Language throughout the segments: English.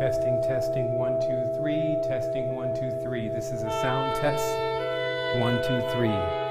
Testing, testing, 1, 2, 3. Testing, 1, 2, 3. This is a sound test. 1, 2, 3.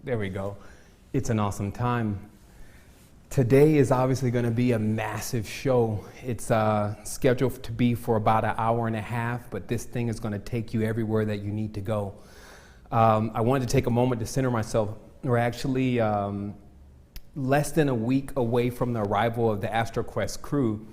There we go. It's an awesome time. Today is obviously going to be a massive show. It's scheduled to be for about an hour and a half, but this thing is going to take you everywhere that you need to go. I wanted to take a moment to center myself. We're actually less than a week away from the arrival of the Astral Quest crew,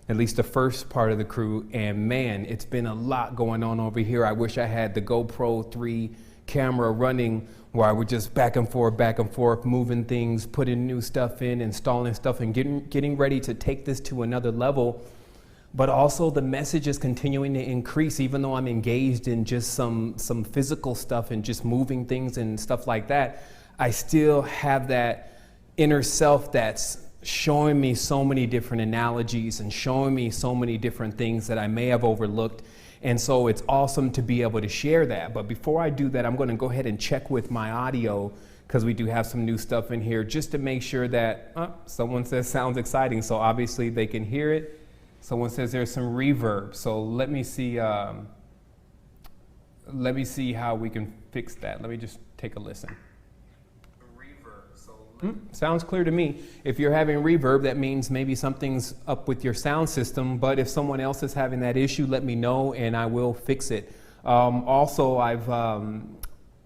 at least the first part of the crew, and man, it's been a lot going on over here. I wish I had the GoPro 3 camera running where I would just back and forth, moving things, putting new stuff in, installing stuff, and getting ready to take this to another level. But also the message is continuing to increase, even though I'm engaged in just some physical stuff and just moving things and stuff like that. I still have that inner self that's showing me so many different analogies and showing me so many different things that I may have overlooked. And so it's awesome to be able to share that. But before I do that, I'm going to go ahead and check with my audio, because we do have some new stuff in here, just to make sure that someone says sounds exciting. So obviously they can hear it. Someone says there's some reverb. So let me see how we can fix that. Let me just take a listen. Sounds clear to me. If you're having reverb, that means maybe something's up with your sound system. But if someone else is having that issue, let me know and I will fix it. Also, I've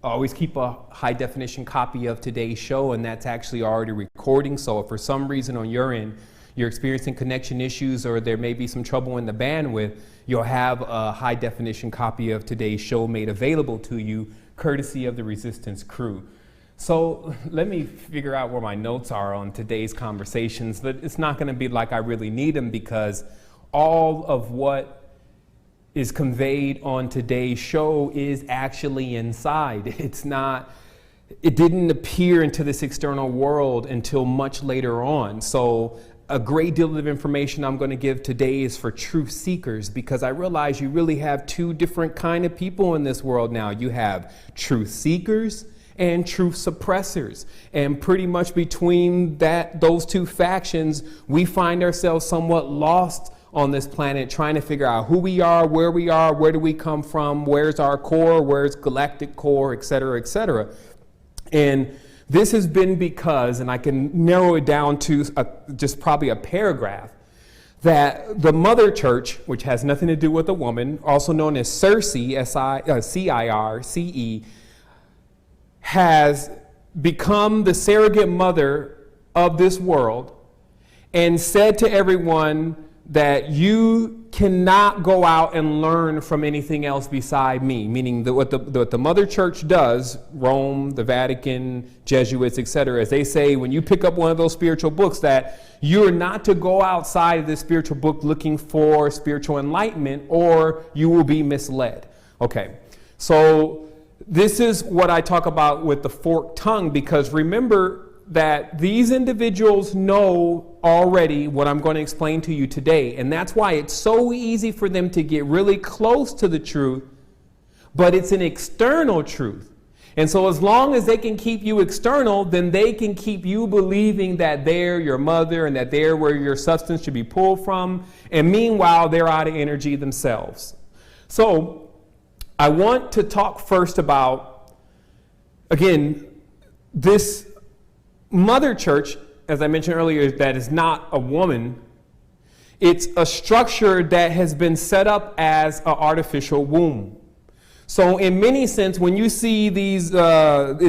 always keep a high definition copy of today's show, and that's actually already recording. So if for some reason on your end you're experiencing connection issues or there may be some trouble in the bandwidth, you'll have a high definition copy of today's show made available to you, courtesy of the Resistance crew. So let me figure out where my notes are on today's conversations, but it's not going to be like I really need them, because all of what is conveyed on today's show is actually inside. It didn't appear into this external world until much later on. So a great deal of information I'm going to give today is for truth seekers, because I realize you really have two different kind of people in this world now. You have truth seekers and truth suppressors. And pretty much between those two factions, we find ourselves somewhat lost on this planet, trying to figure out who we are, where do we come from, where's our core, where's galactic core, et cetera, et cetera. And this has been because, and I can narrow it down to just probably a paragraph, that the mother church, which has nothing to do with a woman, also known as Circe, C-I-R-C-E, has become the surrogate mother of this world and said to everyone that you cannot go out and learn from anything else beside me, meaning that what the mother church does, Rome, the Vatican, Jesuits, etc., is they say when you pick up one of those spiritual books that you're not to go outside of this spiritual book looking for spiritual enlightenment, or you will be misled. Okay, so this is what I talk about with the forked tongue, because remember that these individuals know already what I'm going to explain to you today. And that's why it's so easy for them to get really close to the truth, but it's an external truth. And so as long as they can keep you external, then they can keep you believing that they're your mother and that they're where your substance should be pulled from. And meanwhile, they're out of energy themselves. So I want to talk first about, again, this mother church, as I mentioned earlier, that is not a woman. It's a structure that has been set up as an artificial womb. So in many sense, when you see these in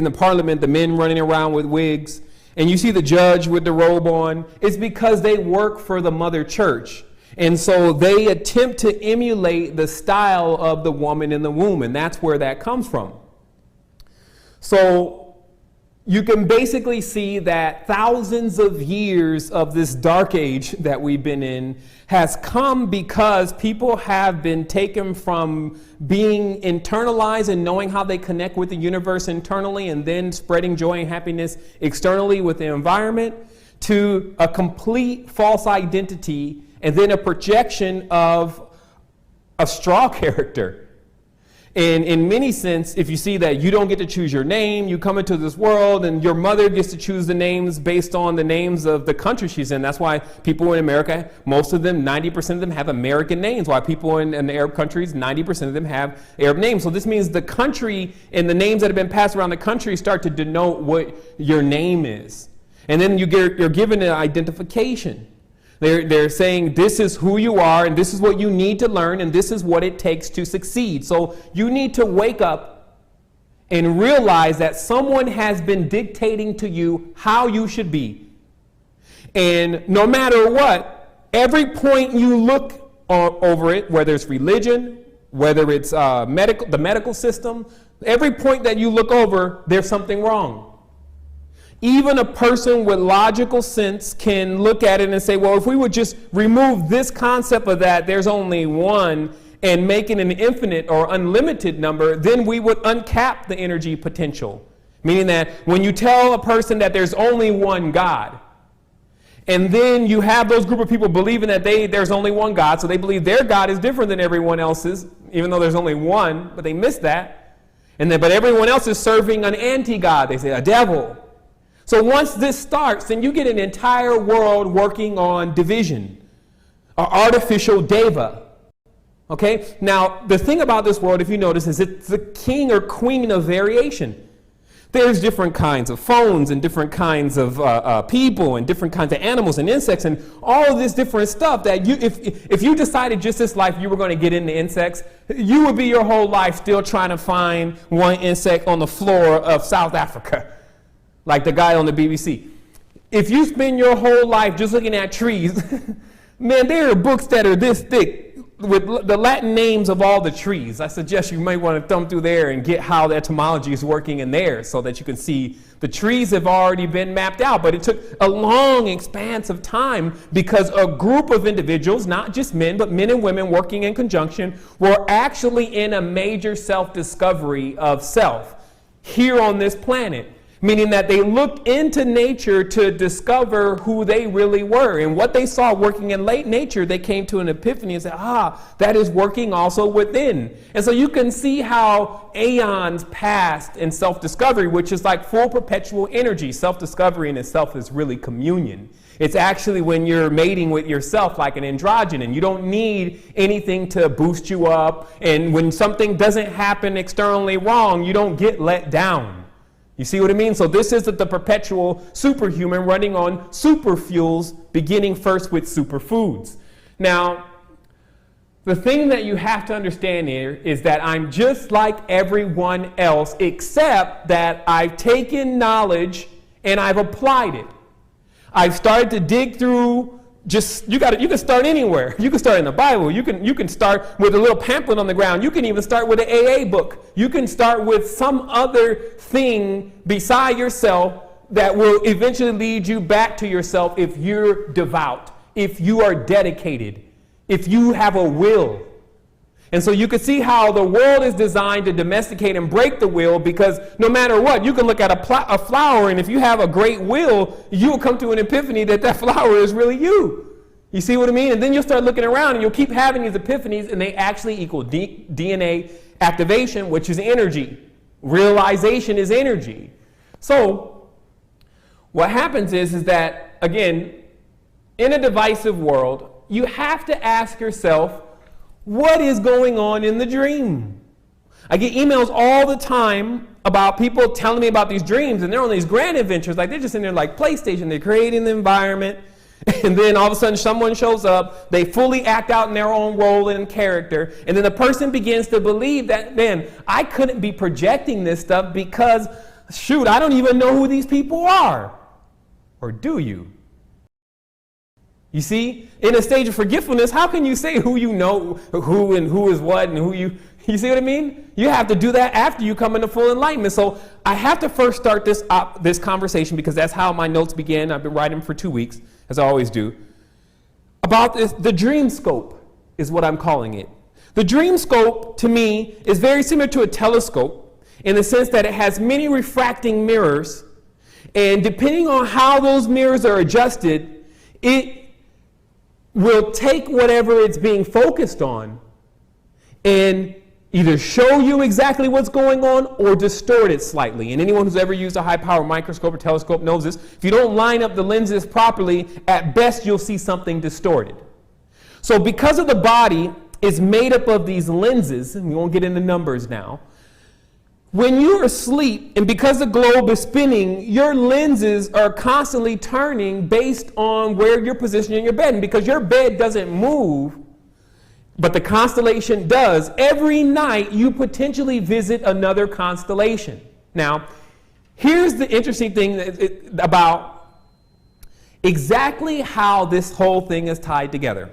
the parliament, the men running around with wigs, and you see the judge with the robe on, it's because they work for the mother church. And so they attempt to emulate the style of the woman in the womb, and that's where that comes from. So you can basically see that thousands of years of this dark age that we've been in has come because people have been taken from being internalized and knowing how they connect with the universe internally and then spreading joy and happiness externally with the environment to a complete false identity and then a projection of a straw character. And in many sense, if you see that you don't get to choose your name, you come into this world and your mother gets to choose the names based on the names of the country she's in. That's why people in America, most of them, 90% of them have American names. Why people in the Arab countries, 90% of them have Arab names. So this means the country and the names that have been passed around the country start to denote what your name is. And then you're given an identification. They're saying this is who you are and this is what you need to learn and this is what it takes to succeed. So you need to wake up and realize that someone has been dictating to you how you should be. And no matter what, every point you look over it, whether it's religion, whether it's the medical system, every point that you look over, there's something wrong. Even a person with logical sense can look at it and say, well, if we would just remove this concept of that, there's only one, and make it an infinite or unlimited number, then we would uncap the energy potential. Meaning that when you tell a person that there's only one God, and then you have those group of people believing that there's only one God, so they believe their God is different than everyone else's, even though there's only one, but they miss that. But everyone else is serving an anti-God. They say a devil. So once this starts, then you get an entire world working on division, or artificial deva. Okay? Now, the thing about this world, if you notice, is it's the king or queen of variation. There's different kinds of phones and different kinds of people and different kinds of animals and insects and all of this different stuff that if you decided just this life you were going to get into insects, you would be your whole life still trying to find one insect on the floor of South Africa. Like the guy on the BBC. If you spend your whole life just looking at trees, man, there are books that are this thick with the Latin names of all the trees. I suggest you might want to thumb through there and get how the etymology is working in there so that you can see the trees have already been mapped out. But it took a long expanse of time because a group of individuals, not just men, but men and women working in conjunction, were actually in a major self-discovery of self here on this planet. Meaning that they looked into nature to discover who they really were. And what they saw working in late nature, they came to an epiphany and said, that is working also within. And so you can see how aeons passed in self-discovery, which is like full perpetual energy. Self-discovery in itself is really communion. It's actually when you're mating with yourself like an androgen. You don't need anything to boost you up. And when something doesn't happen externally wrong, you don't get let down. You see what I mean? So this is the perpetual superhuman running on super fuels, beginning first with superfoods. Now, the thing that you have to understand here is that I'm just like everyone else, except that I've taken knowledge and I've applied it. I've started to dig through. You can start anywhere. You can start in the Bible. You can start with a little pamphlet on the ground. You can even start with an AA book. You can start with some other thing beside yourself that will eventually lead you back to yourself if you're devout, if you are dedicated, if you have a will. And so you can see how the world is designed to domesticate and break the will, because no matter what, you can look at a flower, and if you have a great will, you'll come to an epiphany that flower is really you. You see what I mean? And then you'll start looking around and you'll keep having these epiphanies, and they actually equal DNA activation, which is energy. Realization is energy. So what happens is that, again, in a divisive world, you have to ask yourself, what is going on in the dream? I get emails all the time about people telling me about these dreams, and they're on these grand adventures, like they're just in there like PlayStation, they're creating the environment, and then all of a sudden someone shows up, they fully act out in their own role and character, and then the person begins to believe that, man, I couldn't be projecting this stuff because, shoot, I don't even know who these people are. Or do you? You see, in a stage of forgetfulness, how can you say who you know, who and who is what, and who you see what I mean? You have to do that after you come into full enlightenment. So I have to first start this conversation, because that's how my notes begin. I've been writing for 2 weeks, as I always do. About this, the dream scope is what I'm calling it. The dream scope, to me, is very similar to a telescope in the sense that it has many refracting mirrors, and depending on how those mirrors are adjusted, it will take whatever it's being focused on and either show you exactly what's going on or distort it slightly. And anyone who's ever used a high-power microscope or telescope knows this. If you don't line up the lenses properly, at best you'll see something distorted. So because of the body is made up of these lenses, and we won't get into numbers now, when you're asleep, and because the globe is spinning, your lenses are constantly turning based on where you're positioned in your bed. And because your bed doesn't move, but the constellation does, every night you potentially visit another constellation. Now, here's the interesting thing about exactly how this whole thing is tied together.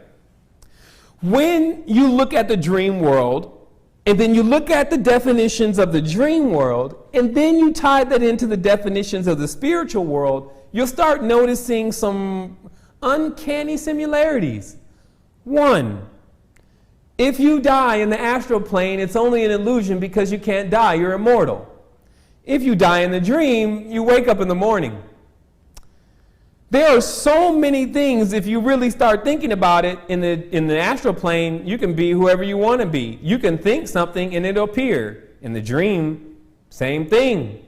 When you look at the dream world, and then you look at the definitions of the dream world, and then you tie that into the definitions of the spiritual world, you'll start noticing some uncanny similarities. One, if you die in the astral plane, it's only an illusion because you can't die, you're immortal. If you die in the dream, you wake up in the morning. There are so many things, if you really start thinking about it, in the astral plane, you can be whoever you want to be. You can think something and it'll appear. In the dream, same thing.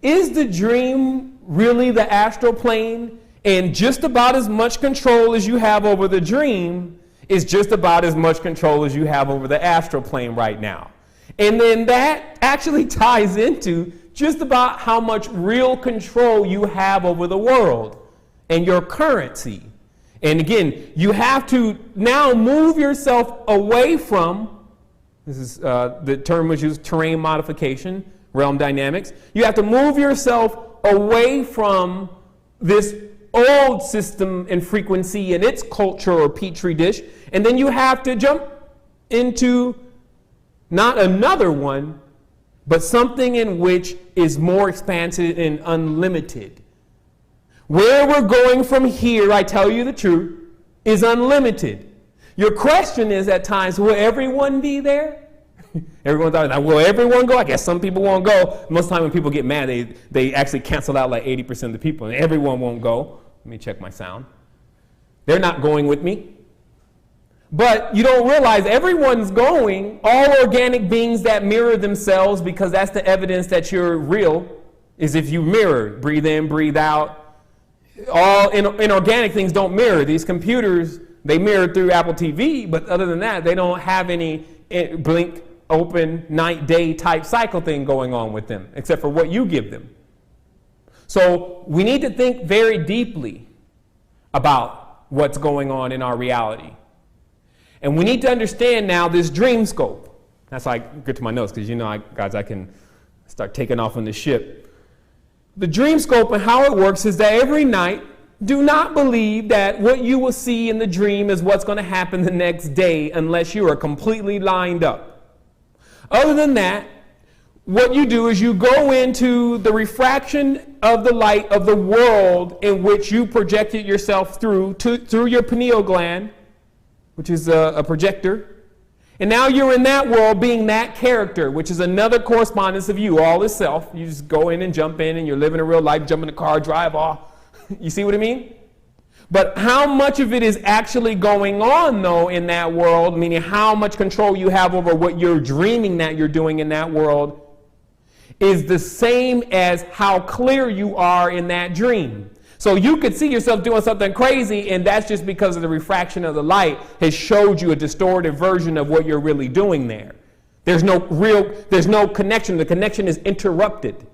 Is the dream really the astral plane? And just about as much control as you have over the dream is just about as much control as you have over the astral plane right now. And then that actually ties into just about how much real control you have over the world and your currency. And again, you have to now move yourself away from, this is the term was used, terrain modification, realm dynamics. You have to move yourself away from this old system and frequency and its culture or petri dish, and then you have to jump into not another one, but something in which is more expansive and unlimited. Where we're going from here, I tell you the truth, is unlimited. Your question is at times, will everyone be there? Everyone thought, will everyone go? I guess some people won't go. Most of the time when people get mad, they actually cancel out like 80% of the people, and everyone won't go. Let me check my sound. They're not going with me. But you don't realize everyone's going, all organic beings that mirror themselves, because that's the evidence that you're real, is if you mirror, breathe in, breathe out. All inorganic things don't mirror. These computers, they mirror through Apple TV, but other than that, they don't have any blink, open, night, day type cycle thing going on with them, except for what you give them. So we need to think very deeply about what's going on in our reality. And we need to understand now this dream scope. That's why I get to my notes, because you know, guys, I can start taking off on the ship. The dream scope and how it works is that every night, do not believe that what you will see in the dream is what's going to happen the next day unless you are completely lined up. Other than that, what you do is you go into the refraction of the light of the world in which you projected yourself through your pineal gland, which is a projector. And now you're in that world being that character, which is another correspondence of you, all is self. You just go in and jump in and you're living a real life, jump in the car, drive off. You see what I mean? But how much of it is actually going on, though, in that world, meaning how much control you have over what you're dreaming that you're doing in that world, is the same as how clear you are in that dream. So you could see yourself doing something crazy, and that's just because of the refraction of the light has showed you a distorted version of what you're really doing there. There's no connection. The connection is interrupted.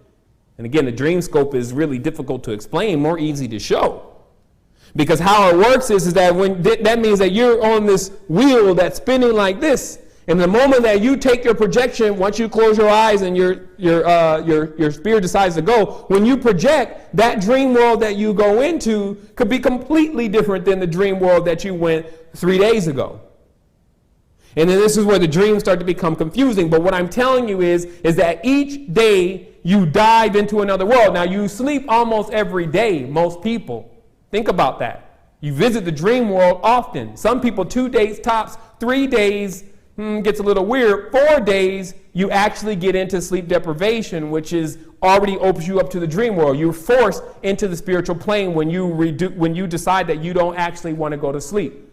And again, the dream scope is really difficult to explain, more easy to show. Because how it works is that that means that you're on this wheel that's spinning like this. And the moment that you take your projection, once you close your eyes and your spirit decides to go, when you project, that dream world that you go into could be completely different than the dream world that you went 3 days ago. And then this is where the dreams start to become confusing. But what I'm telling you is that each day you dive into another world. Now, you sleep almost every day, most people. Think about that. You visit the dream world often. Some people 2 days tops, 3 days gets a little weird. 4 days, you actually get into sleep deprivation, which is already opens you up to the dream world. You're forced into the spiritual plane when you decide that you don't actually want to go to sleep.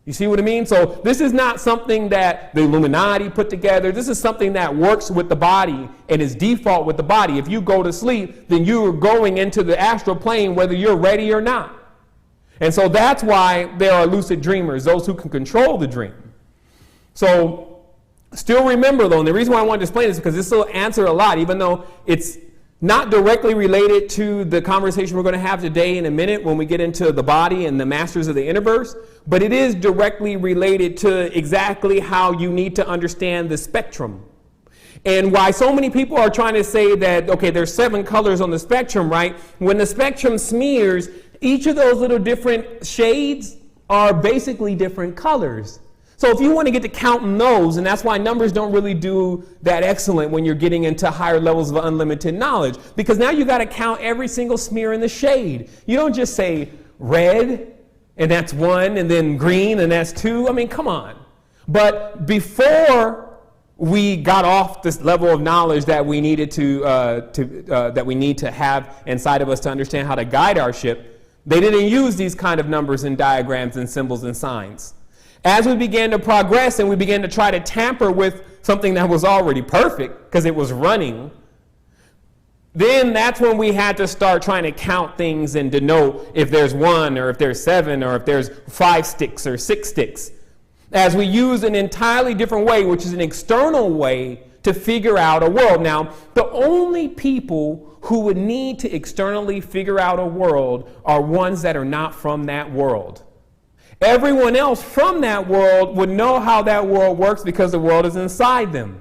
You see what I mean? So this is not something that the Illuminati put together. This is something that works with the body and is default with the body. If you go to sleep, then you are going into the astral plane whether you're ready or not. And so that's why there are lucid dreamers, those who can control the dream. So still remember, though, and the reason why I wanted to explain this is because this will answer a lot, even though it's not directly related to the conversation we're going to have today in a minute when we get into the body and the masters of the Innerverse, but it is directly related to exactly how you need to understand the spectrum. And why so many people are trying to say that, okay, there's 7 colors on the spectrum, right? When the spectrum smears, each of those little different shades are basically different colors. So if you want to get to counting those, and that's why numbers don't really do that excellent when you're getting into higher levels of unlimited knowledge, because now you got to count every single smear in the shade. You don't just say red, and that's 1, and then green, and that's 2. I mean, come on. But before we got off this level of knowledge that we needed that we need to have inside of us to understand how to guide our ship, they didn't use these kind of numbers and diagrams and symbols and signs. As we began to progress and we began to try to tamper with something that was already perfect because it was running, then that's when we had to start trying to count things and denote if there's 1 or if there's 7 or if there's 5 sticks or 6 sticks. As we use an entirely different way, which is an external way to figure out a world. Now, the only people who would need to externally figure out a world are ones that are not from that world. Everyone else from that world would know how that world works because the world is inside them.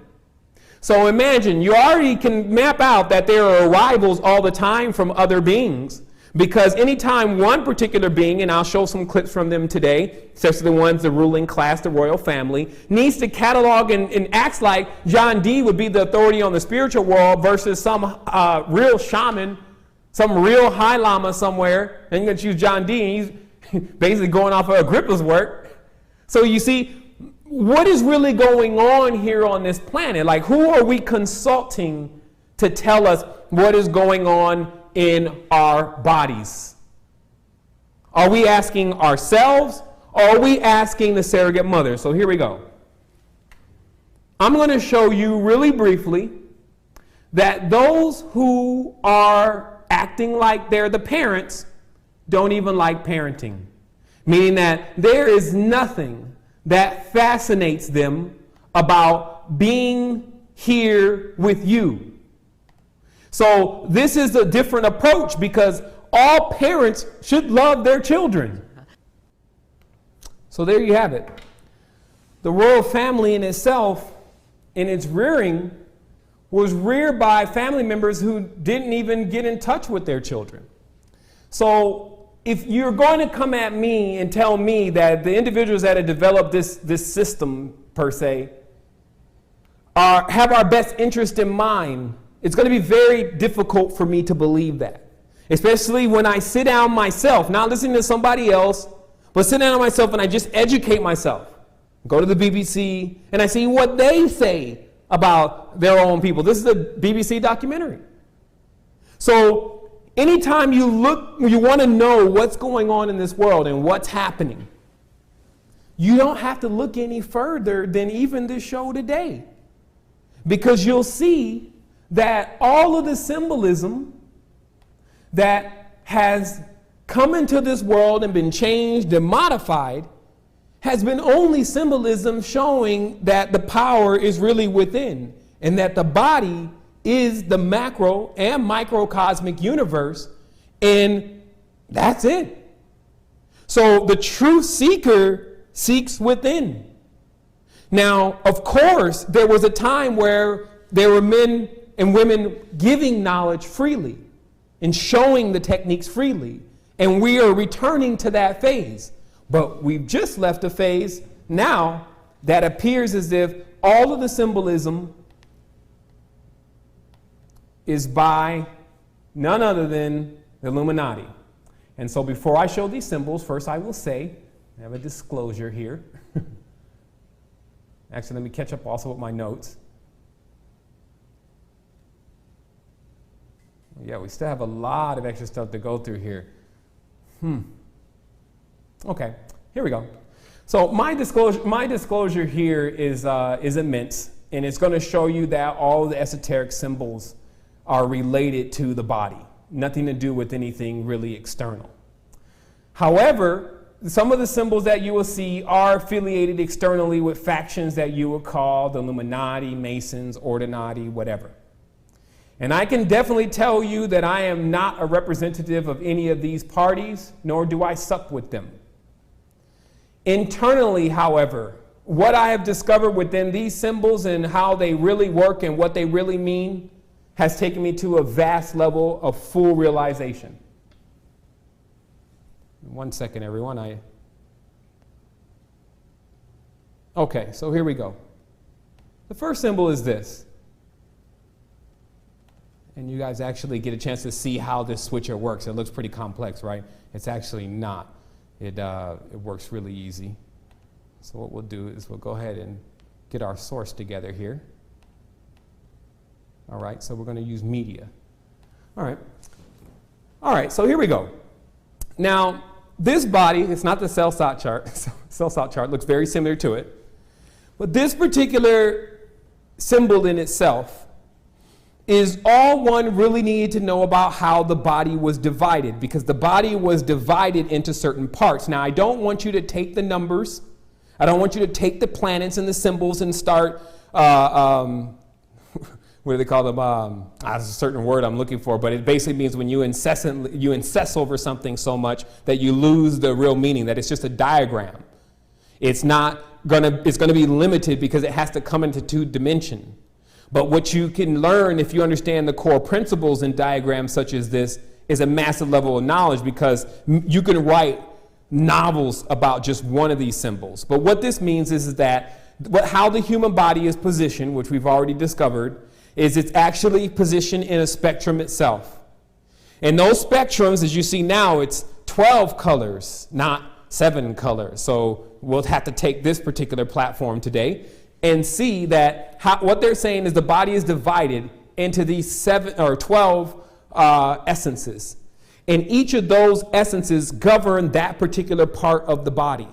So imagine, you already can map out that there are arrivals all the time from other beings, because anytime one particular being, and I'll show some clips from them today, especially the ones, the ruling class, the royal family, needs to catalog and acts like John D would be the authority on the spiritual world versus some real shaman, some real high lama somewhere, and you're going to choose John D, and he's basically going off of Agrippa's work. So you see, what is really going on here on this planet? Like, who are we consulting to tell us what is going on in our bodies? Are we asking ourselves, or are we asking the surrogate mother? So here we go. I'm going to show you really briefly that those who are acting like they're the parents don't even like parenting, meaning that there is nothing that fascinates them about being here with you. So this is a different approach because all parents should love their children. So there you have it. The royal family in itself, in its rearing, was reared by family members who didn't even get in touch with their children. So if you're going to come at me and tell me that the individuals that have developed this system, per se, have our best interest in mind, it's going to be very difficult for me to believe that. Especially when I sit down myself, not listening to somebody else, but sit down myself and I just educate myself. Go to the BBC and I see what they say about their own people. This is a BBC documentary. So anytime you want to know what's going on in this world and what's happening, you don't have to look any further than even this show today. Because you'll see that all of the symbolism that has come into this world and been changed and modified has been only symbolism showing that the power is really within, and that the body is the macro and microcosmic universe, and that's it. So the truth seeker seeks within. Now, of course, there was a time where there were men and women giving knowledge freely and showing the techniques freely, and we are returning to that phase. But we've just left a phase now that appears as if all of the symbolism is by none other than the Illuminati. And so before I show these symbols, first I will say, I have a disclosure here. Actually, let me catch up also with my notes. Yeah, we still have a lot of extra stuff to go through here. Okay, here we go. So my disclosure here is immense, and it's going to show you that all the esoteric symbols are related to the body, nothing to do with anything really external. However, some of the symbols that you will see are affiliated externally with factions that you would call the Illuminati, Masons, Ordinati, whatever. And I can definitely tell you that I am not a representative of any of these parties, nor do I sup with them. Internally, however, what I have discovered within these symbols and how they really work and what they really mean has taken me to a vast level of full realization. 1 second, everyone. Okay, so here we go. The first symbol is this. And you guys actually get a chance to see how this switcher works. It looks pretty complex, right? It's actually not. It works really easy. So what we'll do is we'll go ahead and get our source together here. All right, so we're going to use media. All right, so here we go. Now, this body, it's not the cell salt chart. Cell salt chart looks very similar to it. But this particular symbol in itself is all one really needed to know about how the body was divided, because the body was divided into certain parts. Now, I don't want you to take the numbers. I don't want you to take the planets and the symbols and start, what do they call them? That's a certain word I'm looking for, but it basically means when you incess over something so much that you lose the real meaning, that it's just a diagram. It's gonna be limited because it has to come into 2 dimensions. But what you can learn if you understand the core principles in diagrams such as this is a massive level of knowledge, because you can write novels about just one of these symbols. But what this means is that how the human body is positioned, which we've already discovered, is it's actually positioned in a spectrum itself. And those spectrums, as you see now, it's 12 colors, not 7 colors. So we'll have to take this particular platform today and see that what they're saying is the body is divided into these 7 or 12 essences. And each of those essences govern that particular part of the body.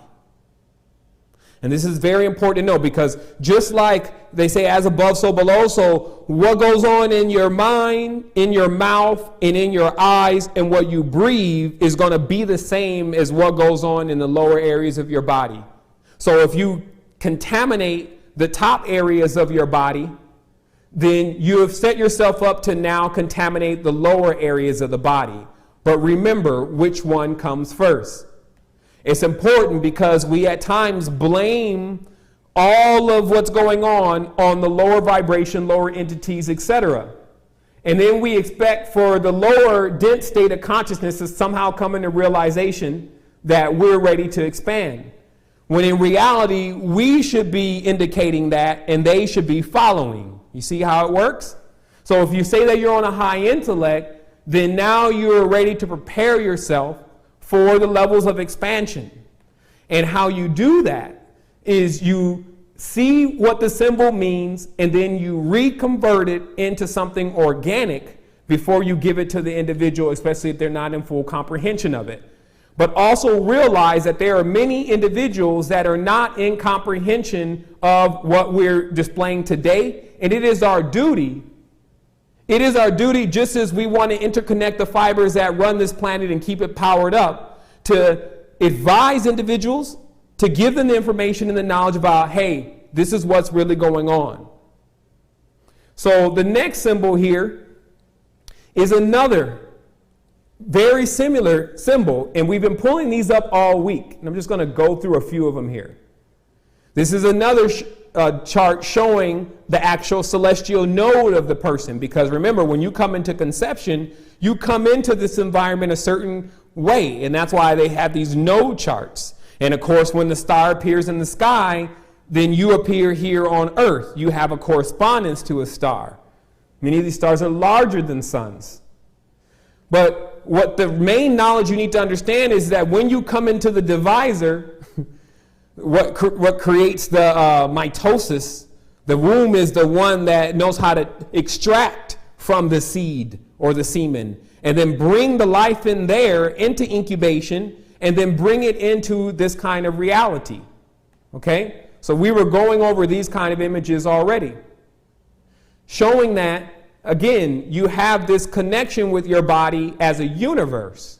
And this is very important to know, because just like they say as above, so below, so what goes on in your mind, in your mouth, and in your eyes, and what you breathe is going to be the same as what goes on in the lower areas of your body. So if you contaminate the top areas of your body, then you have set yourself up to now contaminate the lower areas of the body. But remember which one comes first. It's important because we at times blame all of what's going on the lower vibration, lower entities, etc. And then we expect for the lower dense state of consciousness to somehow come into realization that we're ready to expand. When in reality, we should be indicating that and they should be following. You see how it works? So if you say that you're on a high intellect, then now you're ready to prepare yourself for the levels of expansion. And how you do that is you see what the symbol means and then you reconvert it into something organic before you give it to the individual, especially if they're not in full comprehension of it. But also realize that there are many individuals that are not in comprehension of what we're displaying today. And it is our duty. It is our duty, just as we want to interconnect the fibers that run this planet and keep it powered up, to advise individuals, to give them the information and the knowledge about, hey, this is what's really going on. So the next symbol here is another very similar symbol, and we've been pulling these up all week, and I'm just going to go through a few of them here. This is another chart showing the actual celestial node of the person, because remember, when you come into conception, you come into this environment a certain way, and that's why they have these node charts. And of course, when the star appears in the sky, then you appear here on Earth. You have a correspondence to a star. Many of these stars are larger than suns. But what the main knowledge you need to understand is that when you come into the divisor, what creates the mitosis, the womb is the one that knows how to extract from the seed or the semen, and then bring the life in there into incubation, and then bring it into this kind of reality. Okay? So we were going over these kind of images already, showing that, again, you have this connection with your body as a universe.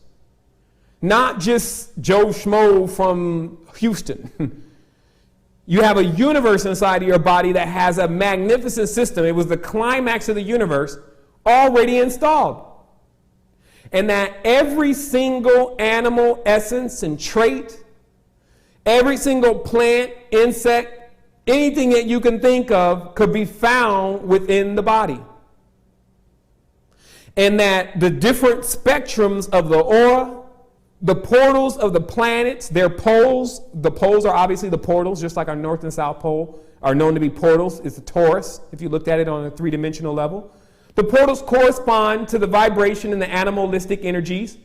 Not just Joe Schmo from Houston. You have a universe inside of your body that has a magnificent system. It was the climax of the universe already installed. And that every single animal essence and trait, every single plant, insect, anything that you can think of could be found within the body. And that the different spectrums of the aura, the portals of the planets, their poles, the poles are obviously the portals, just like our North and South Pole are known to be portals. It's a torus, if you looked at it on a three-dimensional level. The portals correspond to the vibration and the animalistic energies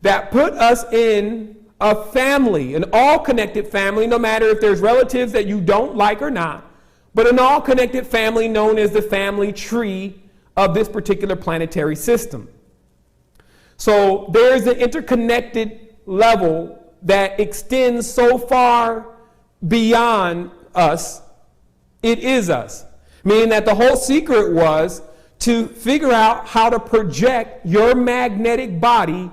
that put us in a family, an all-connected family, no matter if there's relatives that you don't like or not, but an all-connected family known as the family tree of this particular planetary system. So there's an interconnected level that extends so far beyond us, it is us. Meaning that the whole secret was to figure out how to project your magnetic body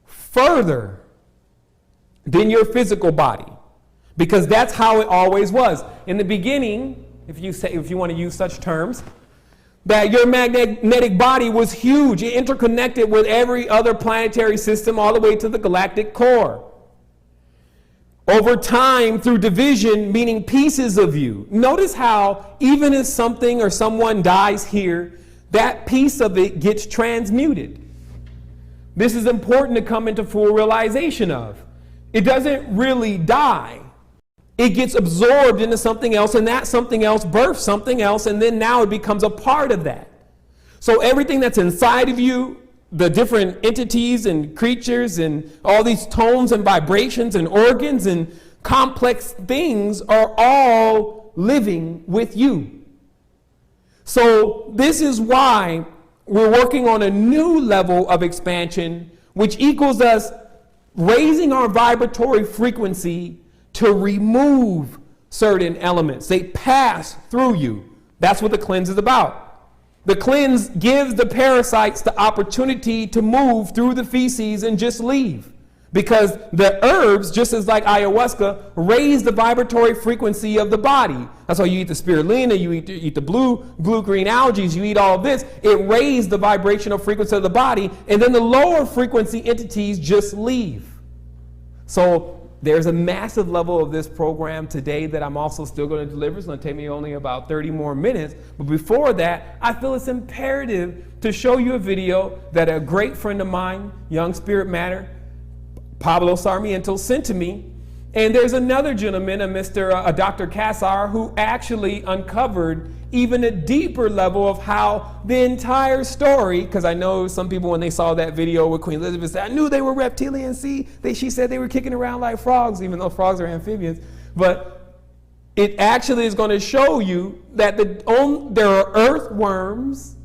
further than your physical body. Because that's how it always was. In the beginning, if you want to use such terms, that your magnetic body was huge. It interconnected with every other planetary system all the way to the galactic core. Over time, through division, meaning pieces of you. Notice how even if something or someone dies here, that piece of it gets transmuted. This is important to come into full realization of. It doesn't really die. It gets absorbed into something else, and that something else births something else, and then now it becomes a part of that. So everything that's inside of you, the different entities and creatures and all these tones and vibrations and organs and complex things are all living with you. So this is why we're working on a new level of expansion, which equals us raising our vibratory frequency to remove certain elements. They pass through you. That's what the cleanse is about. The cleanse gives the parasites the opportunity to move through the feces and just leave. Because the herbs, just as like ayahuasca, raise the vibratory frequency of the body. That's why you eat the spirulina, you eat the blue-green algae, you eat all of this. It raised the vibrational frequency of the body, and then the lower frequency entities just leave. So there's a massive level of this program today that I'm also still going to deliver. It's going to take me only about 30 more minutes. But before that, I feel it's imperative to show you a video that a great friend of mine, Young Spirit Matter, Pablo Sarmiento, sent to me. And there's another gentleman, a Dr. Kassar, who actually uncovered even a deeper level of how the entire story, because I know some people when they saw that video with Queen Elizabeth said, I knew they were reptilians. See, she said they were kicking around like frogs, even though frogs are amphibians. But it actually is going to show you that there are earthworms,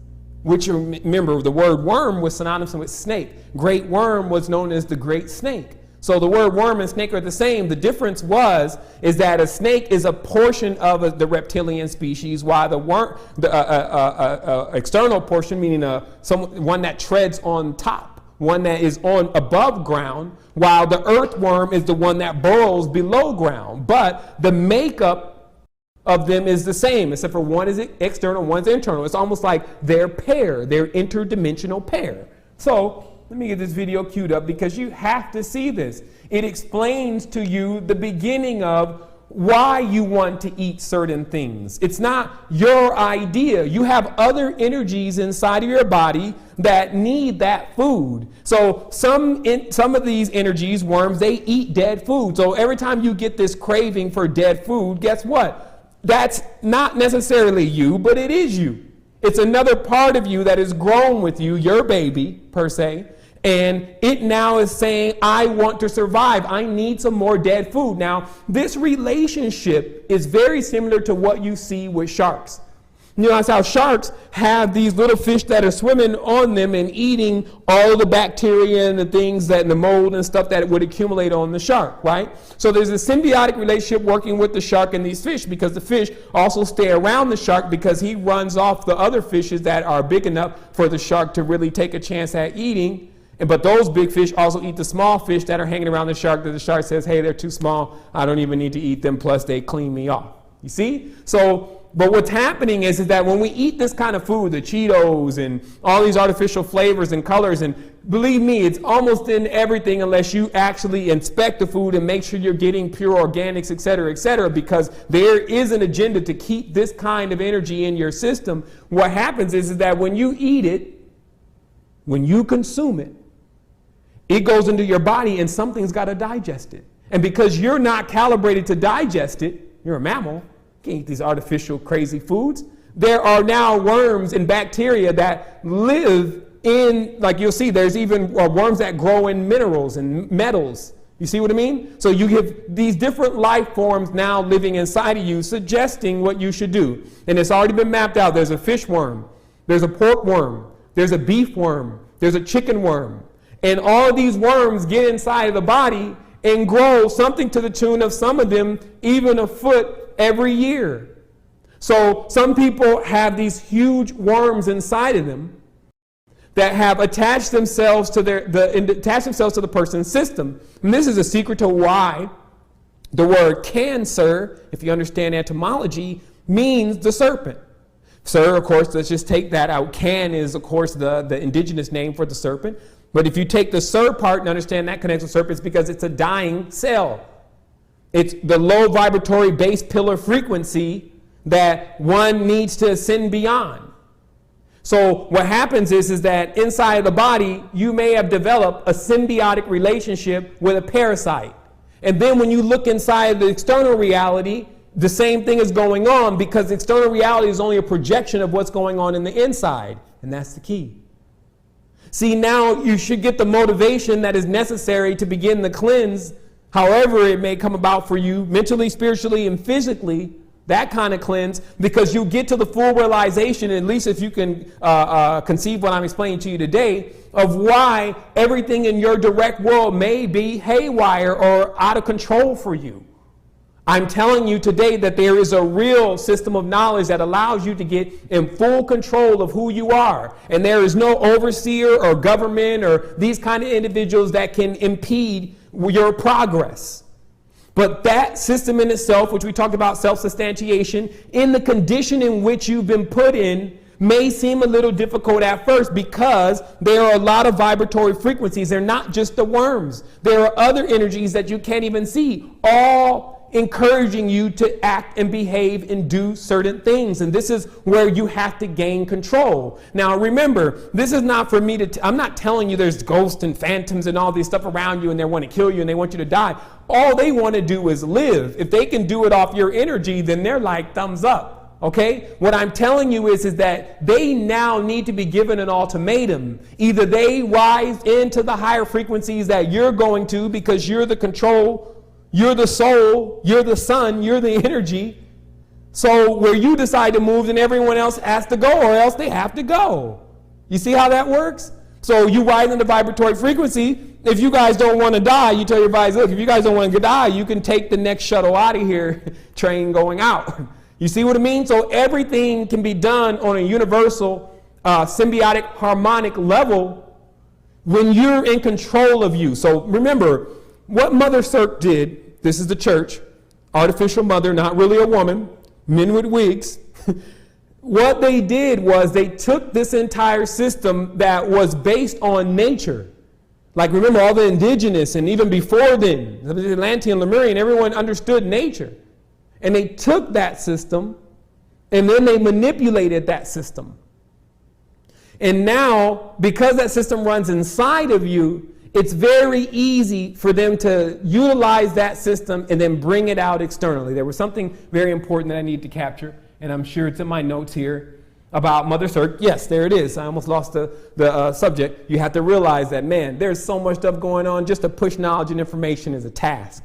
which remember the word worm was synonymous with snake. Great worm was known as the great snake. So the word worm and snake are the same. The difference is that a snake is a portion of the reptilian species, while the worm, external portion, meaning one that treads on top one that is on above ground, while the earthworm is the one that burrows below ground. But the makeup of them is the same, except for one is external, one's internal. It's almost like they're interdimensional pair. So let me get this video queued up because you have to see this. It explains to you the beginning of why you want to eat certain things. It's not your idea. You have other energies inside of your body that need that food. So some of these energies, worms, they eat dead food. So every time you get this craving for dead food, guess what? That's not necessarily you, but it is you. It's another part of you that is grown with you, your baby, per se. And it now is saying, I want to survive. I need some more dead food. Now, this relationship is very similar to what you see with sharks. You know, that's how sharks have these little fish that are swimming on them and eating all the bacteria and the things that, and the mold and stuff that would accumulate on the shark, right? So there's a symbiotic relationship working with the shark and these fish, because the fish also stay around the shark because he runs off the other fishes that are big enough for the shark to really take a chance at eating. But those big fish also eat the small fish that are hanging around the shark that the shark says, hey, they're too small. I don't even need to eat them. Plus, they clean me off. You see? So, but what's happening is that when we eat this kind of food, the Cheetos and all these artificial flavors and colors, and believe me, it's almost in everything unless you actually inspect the food and make sure you're getting pure organics, et cetera, because there is an agenda to keep this kind of energy in your system. What happens is that when you eat it, when you consume it, it goes into your body and something's got to digest it. And because you're not calibrated to digest it, you're a mammal, you can't eat these artificial crazy foods. There are now worms and bacteria that live in, like you'll see, there's even worms that grow in minerals and metals. You see what I mean? So you have these different life forms now living inside of you, suggesting what you should do. And it's already been mapped out. There's a fish worm, there's a pork worm, there's a beef worm, there's a chicken worm. And all of these worms get inside of the body and grow something to the tune of some of them even a foot every year. So some people have these huge worms inside of them that have attached themselves to the person's system. And this is a secret to why the word cancer, if you understand etymology, means the serpent. Sir, of course, let's just take that out. Can is, of course, the indigenous name for the serpent. But if you take the sir part and understand that connects with serpents, because it's a dying cell. It's the low vibratory base pillar frequency that one needs to ascend beyond. So what happens is that inside of the body, you may have developed a symbiotic relationship with a parasite. And then when you look inside the external reality, the same thing is going on, because the external reality is only a projection of what's going on in the inside. And that's the key. See, now you should get the motivation that is necessary to begin the cleanse, however it may come about for you, mentally, spiritually, and physically, that kind of cleanse, because you get to the full realization, at least if you can conceive what I'm explaining to you today, of why everything in your direct world may be haywire or out of control for you. I'm telling you today that there is a real system of knowledge that allows you to get in full control of who you are. And there is no overseer or government or these kind of individuals that can impede your progress. But that system in itself, which we talked about, self-substantiation, in the condition in which you've been put in, may seem a little difficult at first, because there are a lot of vibratory frequencies. They're not just the worms. There are other energies that you can't even see, all encouraging you to act and behave and do certain things. And this is where you have to gain control. Now remember, this is not for me to, I'm not telling you there's ghosts and phantoms and all this stuff around you and they want to kill you and they want you to die. All they want to do is live. If they can do it off your energy, then they're like thumbs up. Okay? What I'm telling you is that they now need to be given an ultimatum. Either they rise into the higher frequencies that you're going to, because you're the control, you're the soul, you're the sun, you're the energy. So where you decide to move, then everyone else has to go, or else they have to go. You see how that works? So you rise in the vibratory frequency. If you guys don't want to die, you tell your guys, look, if you guys don't want to die, you can take the next shuttle out of here, train going out. You see what I mean? So everything can be done on a universal, symbiotic, harmonic level, when you're in control of you. So remember, what Mother Cirque did, this is the church, artificial mother, not really a woman, men with wigs. What they did was they took this entire system that was based on nature. Like remember all the indigenous and even before then, the Atlantean, Lemurian, everyone understood nature. And they took that system and then they manipulated that system. And now, because that system runs inside of you, it's very easy for them to utilize that system and then bring it out externally. There was something very important that I need to capture, and I'm sure it's in my notes here about Mother Cirque. Yes, there it is. I almost lost the subject. You have to realize that, man, there's so much stuff going on. Just to push knowledge and information is a task.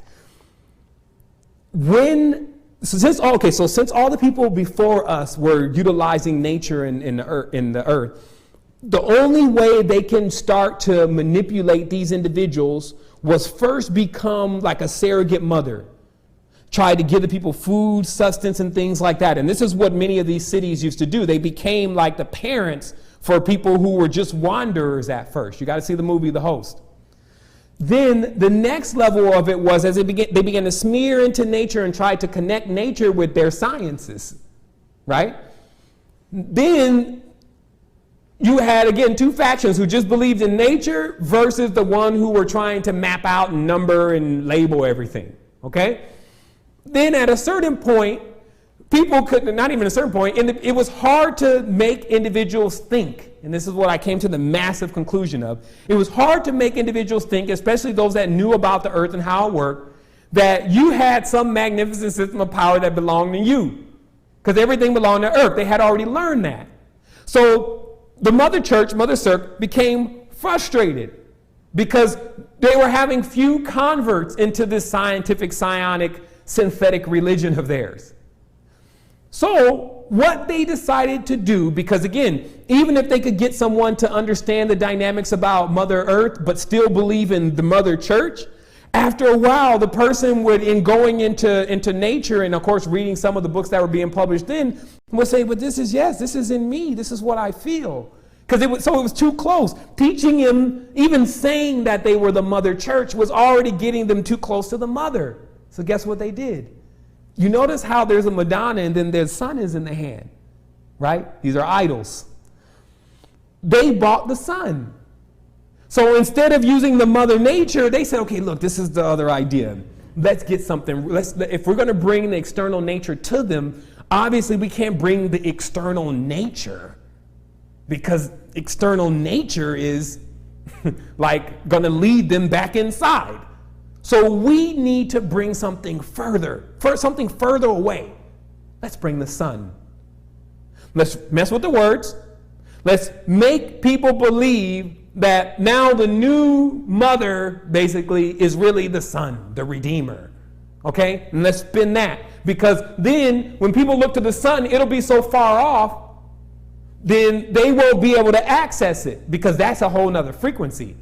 Since all the people before us were utilizing nature in the earth, the only way they can start to manipulate these individuals was first become like a surrogate mother. Try to give the people food, sustenance, and things like that. And this is what many of these cities used to do. They became like the parents for people who were just wanderers at first. You got to see the movie The Host. Then the next level of it was as they began to smear into nature and try to connect nature with their sciences, right? Then you had, again, two factions who just believed in nature versus the one who were trying to map out and number and label everything, okay? Then at a certain point, people could, not even a certain point, it was hard to make individuals think. And this is what I came to the massive conclusion of. It was hard to make individuals think, especially those that knew about the earth and how it worked, that you had some magnificent system of power that belonged to you. Because everything belonged to earth. They had already learned that. So the mother church, Mother Cirque, became frustrated because they were having few converts into this scientific, psionic, synthetic religion of theirs. So what they decided to do, because again, even if they could get someone to understand the dynamics about Mother Earth, but still believe in the Mother Church, after a while, the person would, in going into nature, and of course reading some of the books that were being published then, would say, but this is in me, this is what I feel. Because it was too close. Teaching him, even saying that they were the Mother Church, was already getting them too close to the Mother. So guess what they did? You notice how there's a Madonna and then their sun is in the hand, right? These are idols. They bought the sun. So instead of using the Mother Nature, they said, okay, look, this is the other idea. Let's get something. If we're going to bring the external nature to them, obviously we can't bring the external nature because external nature is like going to lead them back inside. So we need to bring something further away. Let's bring the sun. Let's mess with the words. Let's make people believe that now the new mother basically is really the sun, the redeemer. Okay? And let's spin that. Because then when people look to the sun, it'll be so far off, then they won't be able to access it because that's a whole nother frequency.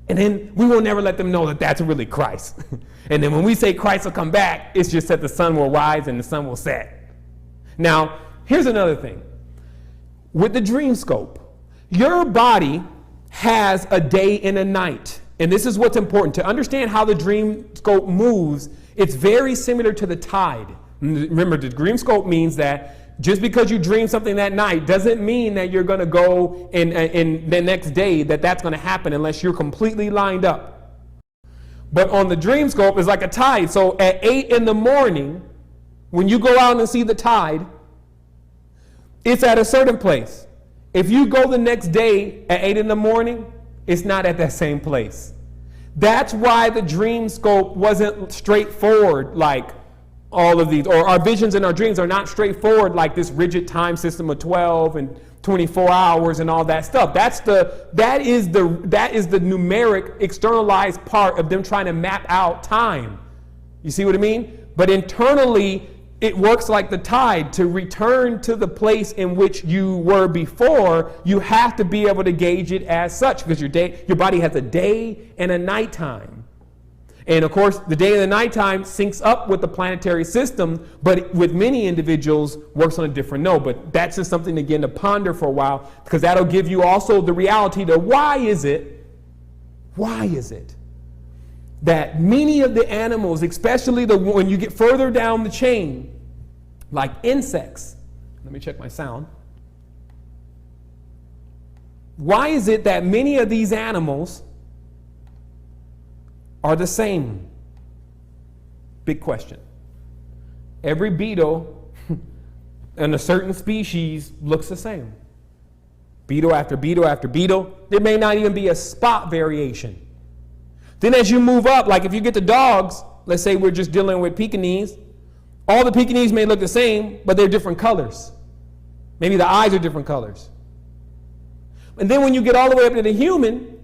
And then we will never let them know that that's really Christ. And then when we say Christ will come back, it's just that the sun will rise and the sun will set. Now, here's another thing. With the dream scope, your body has a day and a night. And this is what's important. To understand how the dream scope moves, it's very similar to the tide. Remember, the dream scope means that just because you dream something that night doesn't mean that you're going to go in the next day that's going to happen unless you're completely lined up. But on the dream scope, it's like a tide. So at 8 in the morning, when you go out and see the tide, it's at a certain place. If you go the next day at 8 in the morning, it's not at that same place. That's why the dream scope wasn't straightforward like all of these, or our visions and our dreams are not straightforward like this rigid time system of 12 and 24 hours and all that stuff. That is the numeric externalized part of them trying to map out time. You see what I mean? But internally, it works like the tide. To return to the place in which you were before, you have to be able to gauge it as such because your body has a day and a nighttime. And of course, the day and the nighttime syncs up with the planetary system, but with many individuals works on a different node. But that's just something, again, to ponder for a while, because that'll give you also the reality to why is it Why is it that many of the animals, especially when you get further down the chain, like insects, let me check my sound. Why is it that many of these animals are the same? Big question. Every beetle in a certain species looks the same. Beetle after beetle after beetle. There may not even be a spot variation. Then as you move up, like if you get the dogs, let's say we're just dealing with Pekingese, all the Pekingese may look the same, but they're different colors. Maybe the eyes are different colors. And then when you get all the way up to the human,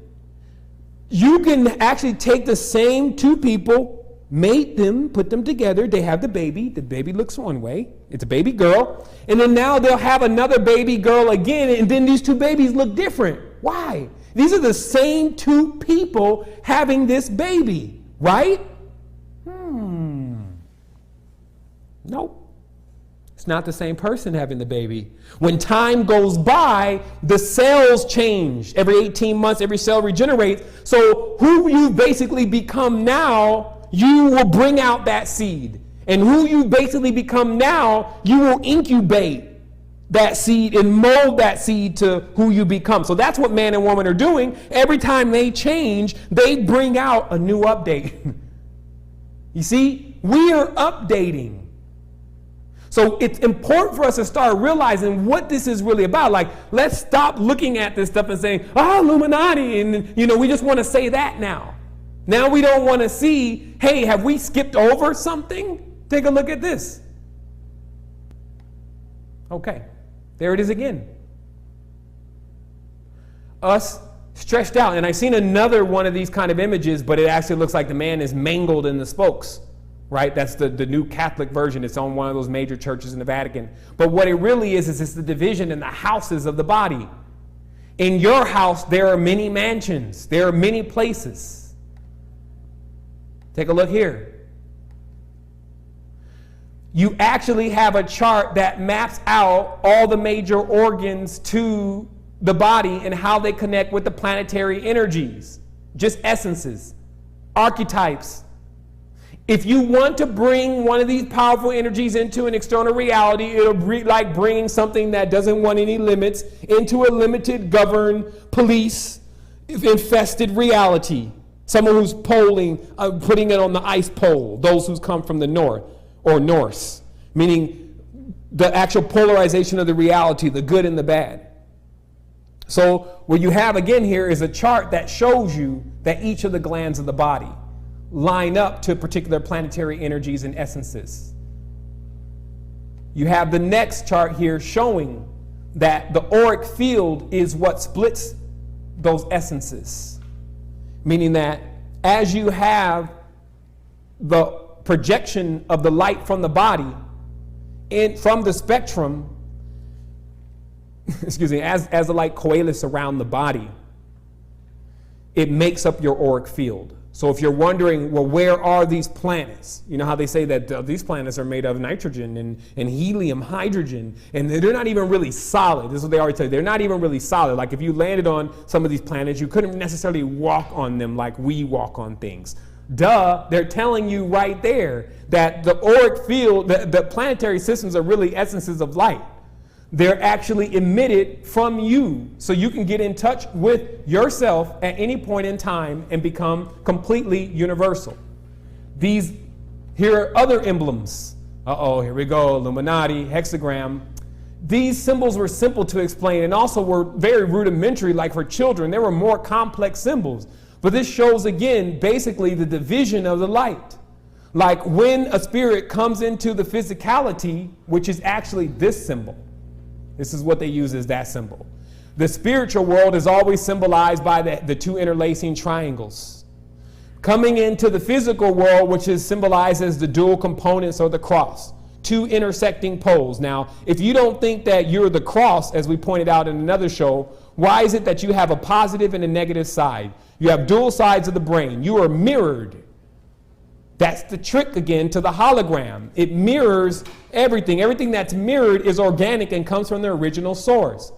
you can actually take the same two people, mate them, put them together, they have the baby looks one way, it's a baby girl, and then now they'll have another baby girl again, and then these two babies look different. Why? These are the same two people having this baby, right? Nope. It's not the same person having the baby. When time goes by, the cells change. Every 18 months, every cell regenerates. So who you basically become now, you will bring out that seed. And who you basically become now, you will incubate that seed and mold that seed to who you become. So that's what man and woman are doing. Every time they change, they bring out a new update. You see, we are updating. So it's important for us to start realizing what this is really about. Like, let's stop looking at this stuff and saying, Illuminati, and we just want to say that now. Now we don't want to see, hey, have we skipped over something? Take a look at this. Okay, there it is again. Us stretched out. And I've seen another one of these kind of images, but it actually looks like the man is mangled in the spokes. Right? That's the new Catholic version. It's on one of those major churches in the Vatican. But what it really is it's the division in the houses of the body. In your house, there are many mansions. There are many places. Take a look here. You actually have a chart that maps out all the major organs to the body and how they connect with the planetary energies. Just essences, archetypes. If you want to bring one of these powerful energies into an external reality, it'll be like bringing something that doesn't want any limits into a limited, governed, police, infested reality. Someone who's putting it on the ice pole, those who's come from the north or Norse, meaning the actual polarization of the reality, the good and the bad. So what you have again here is a chart that shows you that each of the glands of the body line up to particular planetary energies and essences. You have the next chart here showing that the auric field is what splits those essences. Meaning that as you have the projection of the light from the body from the spectrum, as the light coalesces around the body, it makes up your auric field. So if you're wondering, well, where are these planets? You know how they say that these planets are made of nitrogen and helium, hydrogen, and they're not even really solid. This is what they always tell you. They're not even really solid. Like if you landed on some of these planets, you couldn't necessarily walk on them like we walk on things. Duh, they're telling you right there that the auric field, the planetary systems are really essences of light. They're actually emitted from you, so you can get in touch with yourself at any point in time and become completely universal. Here are other emblems. Here we go, Illuminati, hexagram. These symbols were simple to explain and also were very rudimentary, like for children. They were more complex symbols. But this shows, again, basically the division of the light. Like when a spirit comes into the physicality, which is actually this symbol. This is what they use as that symbol. The spiritual world is always symbolized by the two interlacing triangles. Coming into the physical world, which is symbolized as the dual components or the cross. Two intersecting poles. Now, if you don't think that you're the cross, as we pointed out in another show, why is it that you have a positive and a negative side? You have dual sides of the brain. You are mirrored. That's the trick again to the hologram. It mirrors everything. Everything that's mirrored is organic and comes from the original source.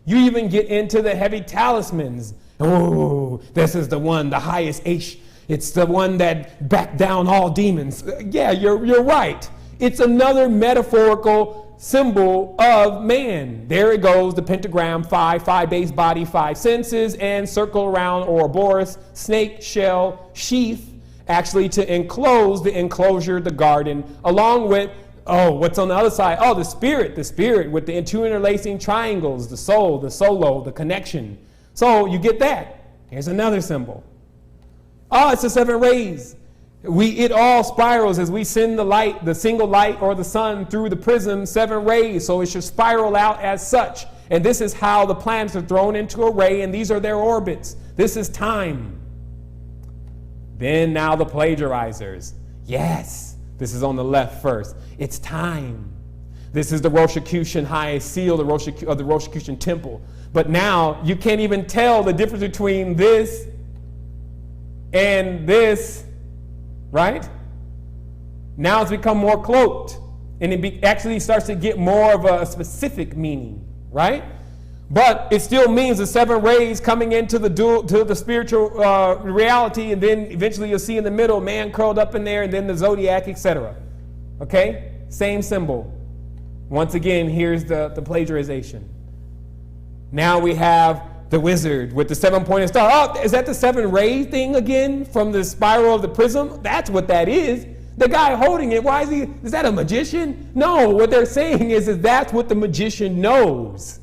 You even get into the heavy talismans Oh, this is the one, the highest H. It's the one that backed down all demons. Yeah, you're right. It's another metaphorical symbol of man. There it goes, the pentagram, five base body, 5 senses, and circle around Ouroboros, snake, shell, sheath, actually to enclose the enclosure, the garden, along with, what's on the other side? Oh, the spirit with the two interlacing triangles, the soul, the solo, the connection. So you get that. Here's another symbol. Oh, it's the 7 rays. It all spirals as we send the light, the single light or the sun through the prism, 7 rays. So it should spiral out as such. And this is how the planets are thrown into a ray, and these are their orbits. This is time. Then now the plagiarizers. Yes, this is on the left first. It's time. This is the Rosicrucian highest seal of the Rosicrucian temple. But now you can't even tell the difference between this and this, right? Now it's become more cloaked, and it actually starts to get more of a specific meaning, right? But it still means the 7 rays coming into the spiritual reality, and then eventually you'll see in the middle man curled up in there, and then the zodiac, etc. Okay, same symbol. Once again, here's the plagiarization. Now we have the wizard with the 7-pointed star. Oh, is that the 7 ray thing again from the spiral of the prism? That's what that is. The guy holding it, is that a magician? No, what they're saying is that's what the magician knows.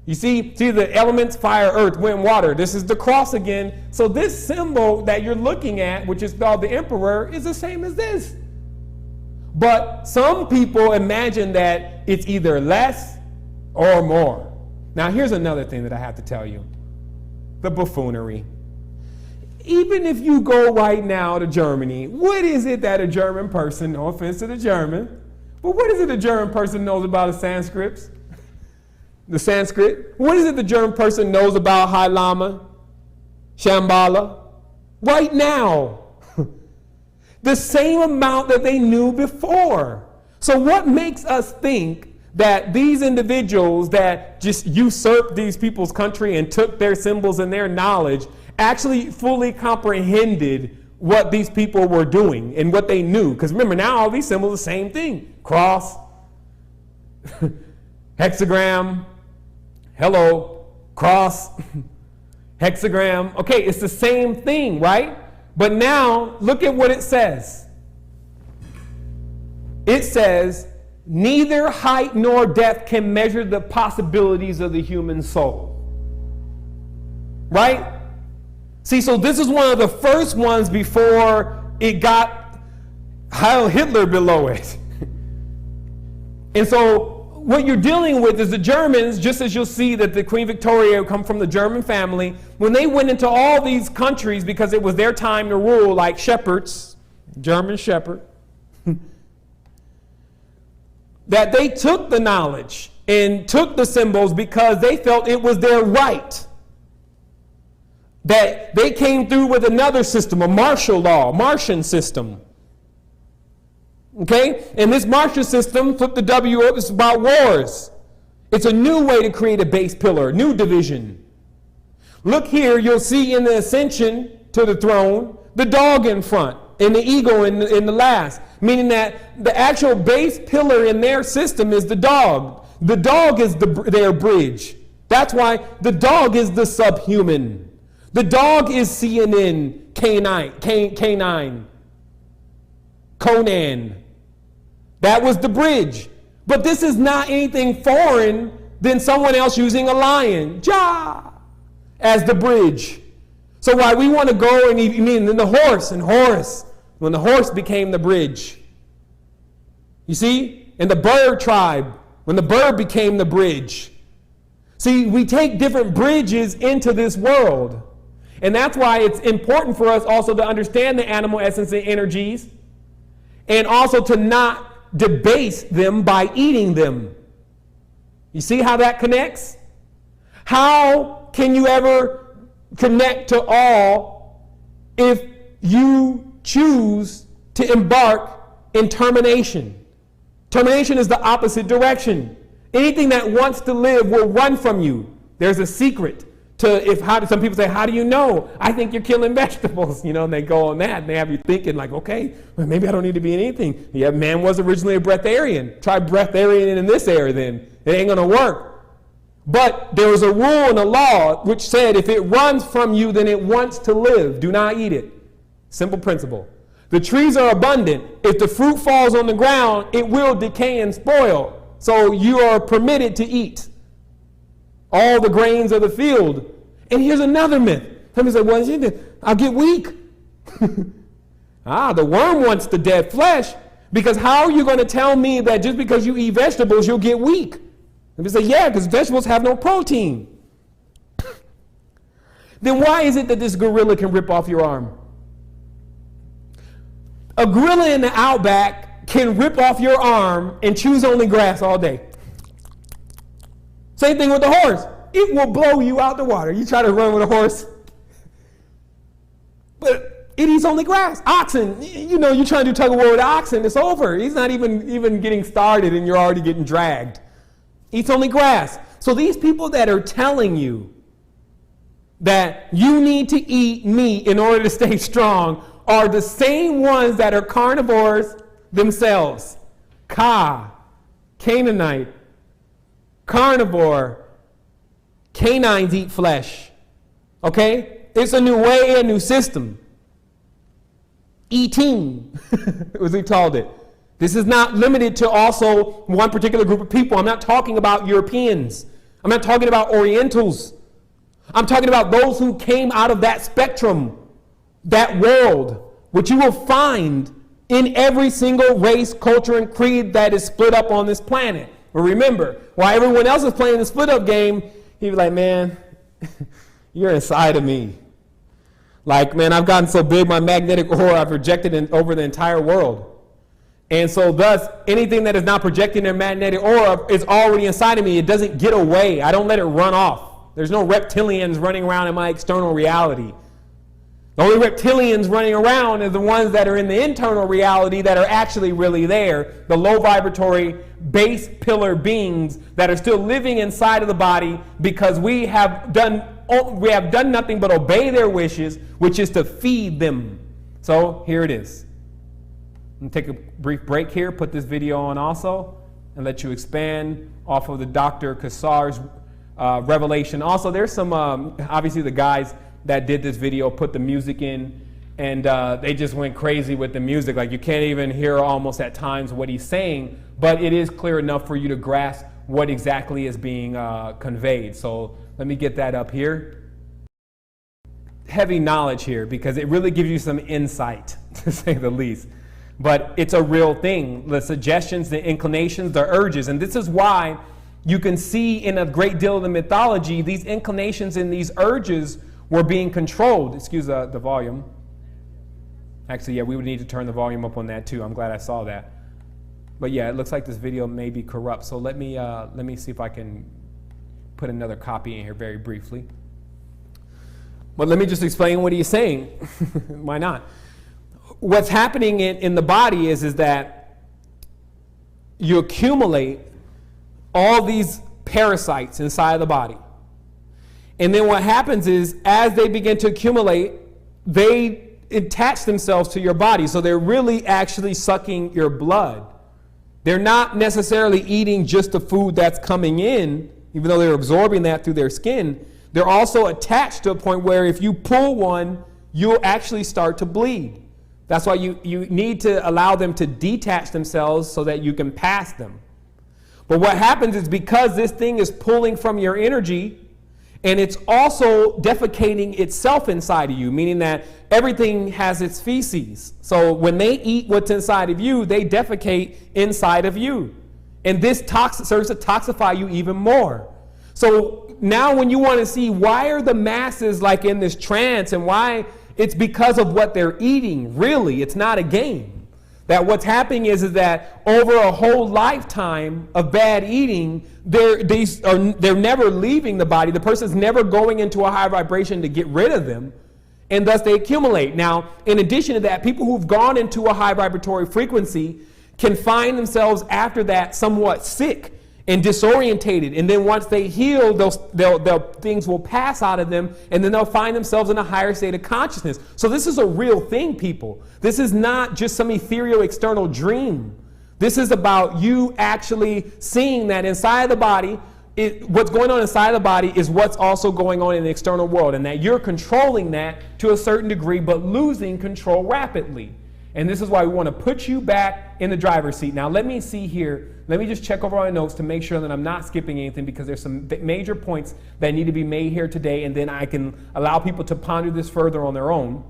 You see the elements, fire, earth, wind, water. This is the cross again. So this symbol that you're looking at, which is called the emperor, is the same as this. But some people imagine that it's either less or more. Now, here's another thing that I have to tell you. The buffoonery. Even if you go right now to Germany, what is it that a German person, no offense to the German, but what is it a German person knows about the Sanskrit? The Sanskrit? What is it the German person knows about High Lama, Shambhala? Right now. The same amount that they knew before. So what makes us think that these individuals that just usurped these people's country and took their symbols and their knowledge actually fully comprehended what these people were doing and what they knew? Because remember, now all these symbols are the same thing. Cross, hexagram, hello, cross, hexagram. Okay, it's the same thing, right? But now, look at what it says. It says, neither height nor depth can measure the possibilities of the human soul. Right? See, so this is one of the first ones before it got Heil Hitler below it. And so what you're dealing with is the Germans, just as you'll see that the Queen Victoria come from the German family, when they went into all these countries because it was their time to rule, like shepherds, German shepherd, that they took the knowledge and took the symbols because they felt it was their right. That they came through with another system, a martial law, Martian system. Okay? And this Martian system, flip the W up, it's about wars. It's a new way to create a base pillar, new division. Look here, you'll see in the ascension to the throne, the dog in front, and the eagle in the last. Meaning that the actual base pillar in their system is the dog. The dog is their bridge. That's why the dog is the subhuman. The dog is CNN, K9, Conan. That was the bridge. But this is not anything foreign than someone else using a lion, as the bridge. So why we want to go and then the horse and Horus, when the horse became the bridge. You see? And the bird tribe, when the bird became the bridge. See, we take different bridges into this world. And that's why it's important for us also to understand the animal essence and energies, and also to not debase them by eating them. You see how that connects? How can you ever connect to all if you choose to embark in termination? Termination is the opposite direction. Anything that wants to live will run from you. There's a secret Some people say, how do you know? I think you're killing vegetables, and they go on that and they have you thinking like, okay, well, maybe I don't need to be in anything. Yeah, man was originally a breatharian. Try breatharian in this area then. It ain't gonna work. But there was a rule and a law which said if it runs from you, then it wants to live. Do not eat it. Simple principle. The trees are abundant. If the fruit falls on the ground, it will decay and spoil. So you are permitted to eat all the grains of the field. And here's another myth. Somebody said, well, I'll get weak. The worm wants the dead flesh, because how are you going to tell me that just because you eat vegetables, you'll get weak? And they say, yeah, because vegetables have no protein. Then why is it that this gorilla can rip off your arm? A gorilla in the outback can rip off your arm and choose only grass all day. Same thing with the horse. It will blow you out the water. You try to run with a horse, but it eats only grass. Oxen, you try to do tug of war with oxen, it's over. He's not even getting started and you're already getting dragged. Eats only grass. So these people that are telling you that you need to eat meat in order to stay strong are the same ones that are carnivores themselves. Canaanite, carnivore, canines eat flesh. Okay? It's a new way, a new system. Eating, as we called it. This is not limited to also one particular group of people. I'm not talking about Europeans. I'm not talking about Orientals. I'm talking about those who came out of that spectrum, that world, which you will find in every single race, culture, and creed that is split up on this planet. But remember, while everyone else is playing the split up game, he'd be like, man, you're inside of me. Like, man, I've gotten so big, my magnetic aura, I've projected over the entire world. And so thus, anything that is not projecting their magnetic aura is already inside of me. It doesn't get away. I don't let it run off. There's no reptilians running around in my external reality. The only reptilians running around are the ones that are in the internal reality that are actually really there. The low vibratory base pillar beings that are still living inside of the body because we have done nothing but obey their wishes, which is to feed them. So here it is. I'm going to take a brief break here, put this video on also, and let you expand off of the Dr. Kassar's revelation. Also, there's some, obviously the guys that did this video put the music in, and they just went crazy with the music. Like, you can't even hear almost at times what he's saying, but it is clear enough for you to grasp what exactly is being conveyed. So let me get that up here. Heavy knowledge here, because it really gives you some insight, to say the least. But it's a real thing. The suggestions, the inclinations, the urges. And this is why you can see in a great deal of the mythology, these inclinations and these urges were being controlled. Excuse the volume. Actually, yeah, we would need to turn the volume up on that too. I'm glad I saw that. But yeah, it looks like this video may be corrupt. So let me see if I can put another copy in here very briefly. But let me just explain what he's saying. Why not? What's happening in the body is that you accumulate all these parasites inside of the body. And then what happens is, as they begin to accumulate, they attach themselves to your body. So they're really actually sucking your blood. They're not necessarily eating just the food that's coming in, even though they're absorbing that through their skin. They're also attached to a point where if you pull one, you'll actually start to bleed. That's why you need to allow them to detach themselves so that you can pass them. But what happens is, because this thing is pulling from your energy, and it's also defecating itself inside of you, meaning that everything has its feces. So when they eat what's inside of you, they defecate inside of you. And this serves to toxify you even more. So now when you want to see why are the masses like in this trance, and why, it's because of what they're eating. Really, it's not a game. That what's happening is that over a whole lifetime of bad eating, they're never leaving the body. The person's never going into a high vibration to get rid of them, and thus they accumulate. Now, in addition to that, people who've gone into a high vibratory frequency can find themselves after that somewhat sick. and disorientated. And then once they heal, things will pass out of them, and then they'll find themselves in a higher state of consciousness. So this is a real thing, people. This is not just some ethereal external dream. This is about you actually seeing that inside the body, what's going on inside the body is what's also going on in the external world, and that you're controlling that to a certain degree, but losing control rapidly. And this is why we want to put you back in the driver's seat. Now, let me see here. Let me just check over my notes to make sure that I'm not skipping anything, because there's some major points that need to be made here today, and then I can allow people to ponder this further on their own.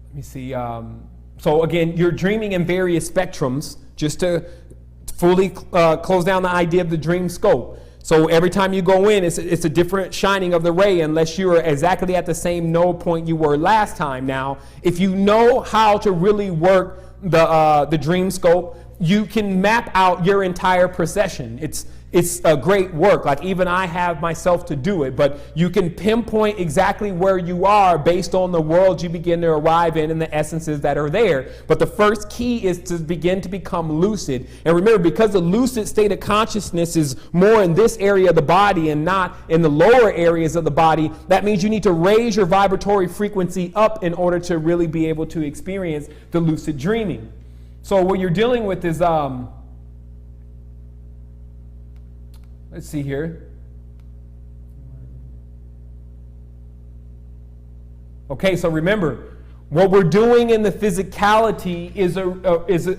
Let me see. So again, you're dreaming in various spectrums, just to fully close down the idea of the dream scope. So every time you go in, it's a different shining of the ray, unless you're exactly at the same node point you were last time. Now, if you know how to really work the dream scope, you can map out your entire procession. It's a great work. Like, even I have myself to do it, but you can pinpoint exactly where you are based on the world you begin to arrive in and the essences that are there. But the first key is to begin to become lucid. And remember, because the lucid state of consciousness is more in this area of the body and not in the lower areas of the body, that means you need to raise your vibratory frequency up in order to really be able to experience the lucid dreaming. So what you're dealing with is let's see here. Okay, so remember, what we're doing in the physicality is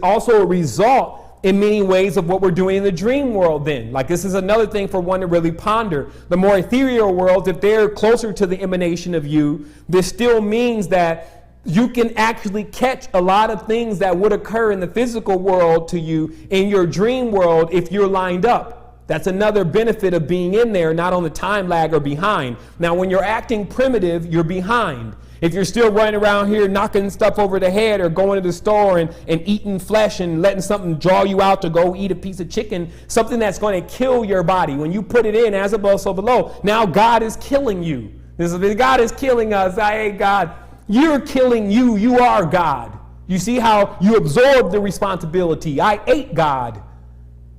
also a result in many ways of what we're doing in the dream world then. Like, this is another thing for one to really ponder. The more ethereal worlds, if they're closer to the emanation of you, this still means that you can actually catch a lot of things that would occur in the physical world to you in your dream world if you're lined up. That's another benefit of being in there, not on the time lag or behind. Now, when you're acting primitive, you're behind. If you're still running around here knocking stuff over the head or going to the store and eating flesh and letting something draw you out to go eat a piece of chicken, something that's going to kill your body. When you put it in, as above, so below, now God is killing you. God is killing us. I hate God. You're killing you. You are God. You see how you absorb the responsibility. I ate God.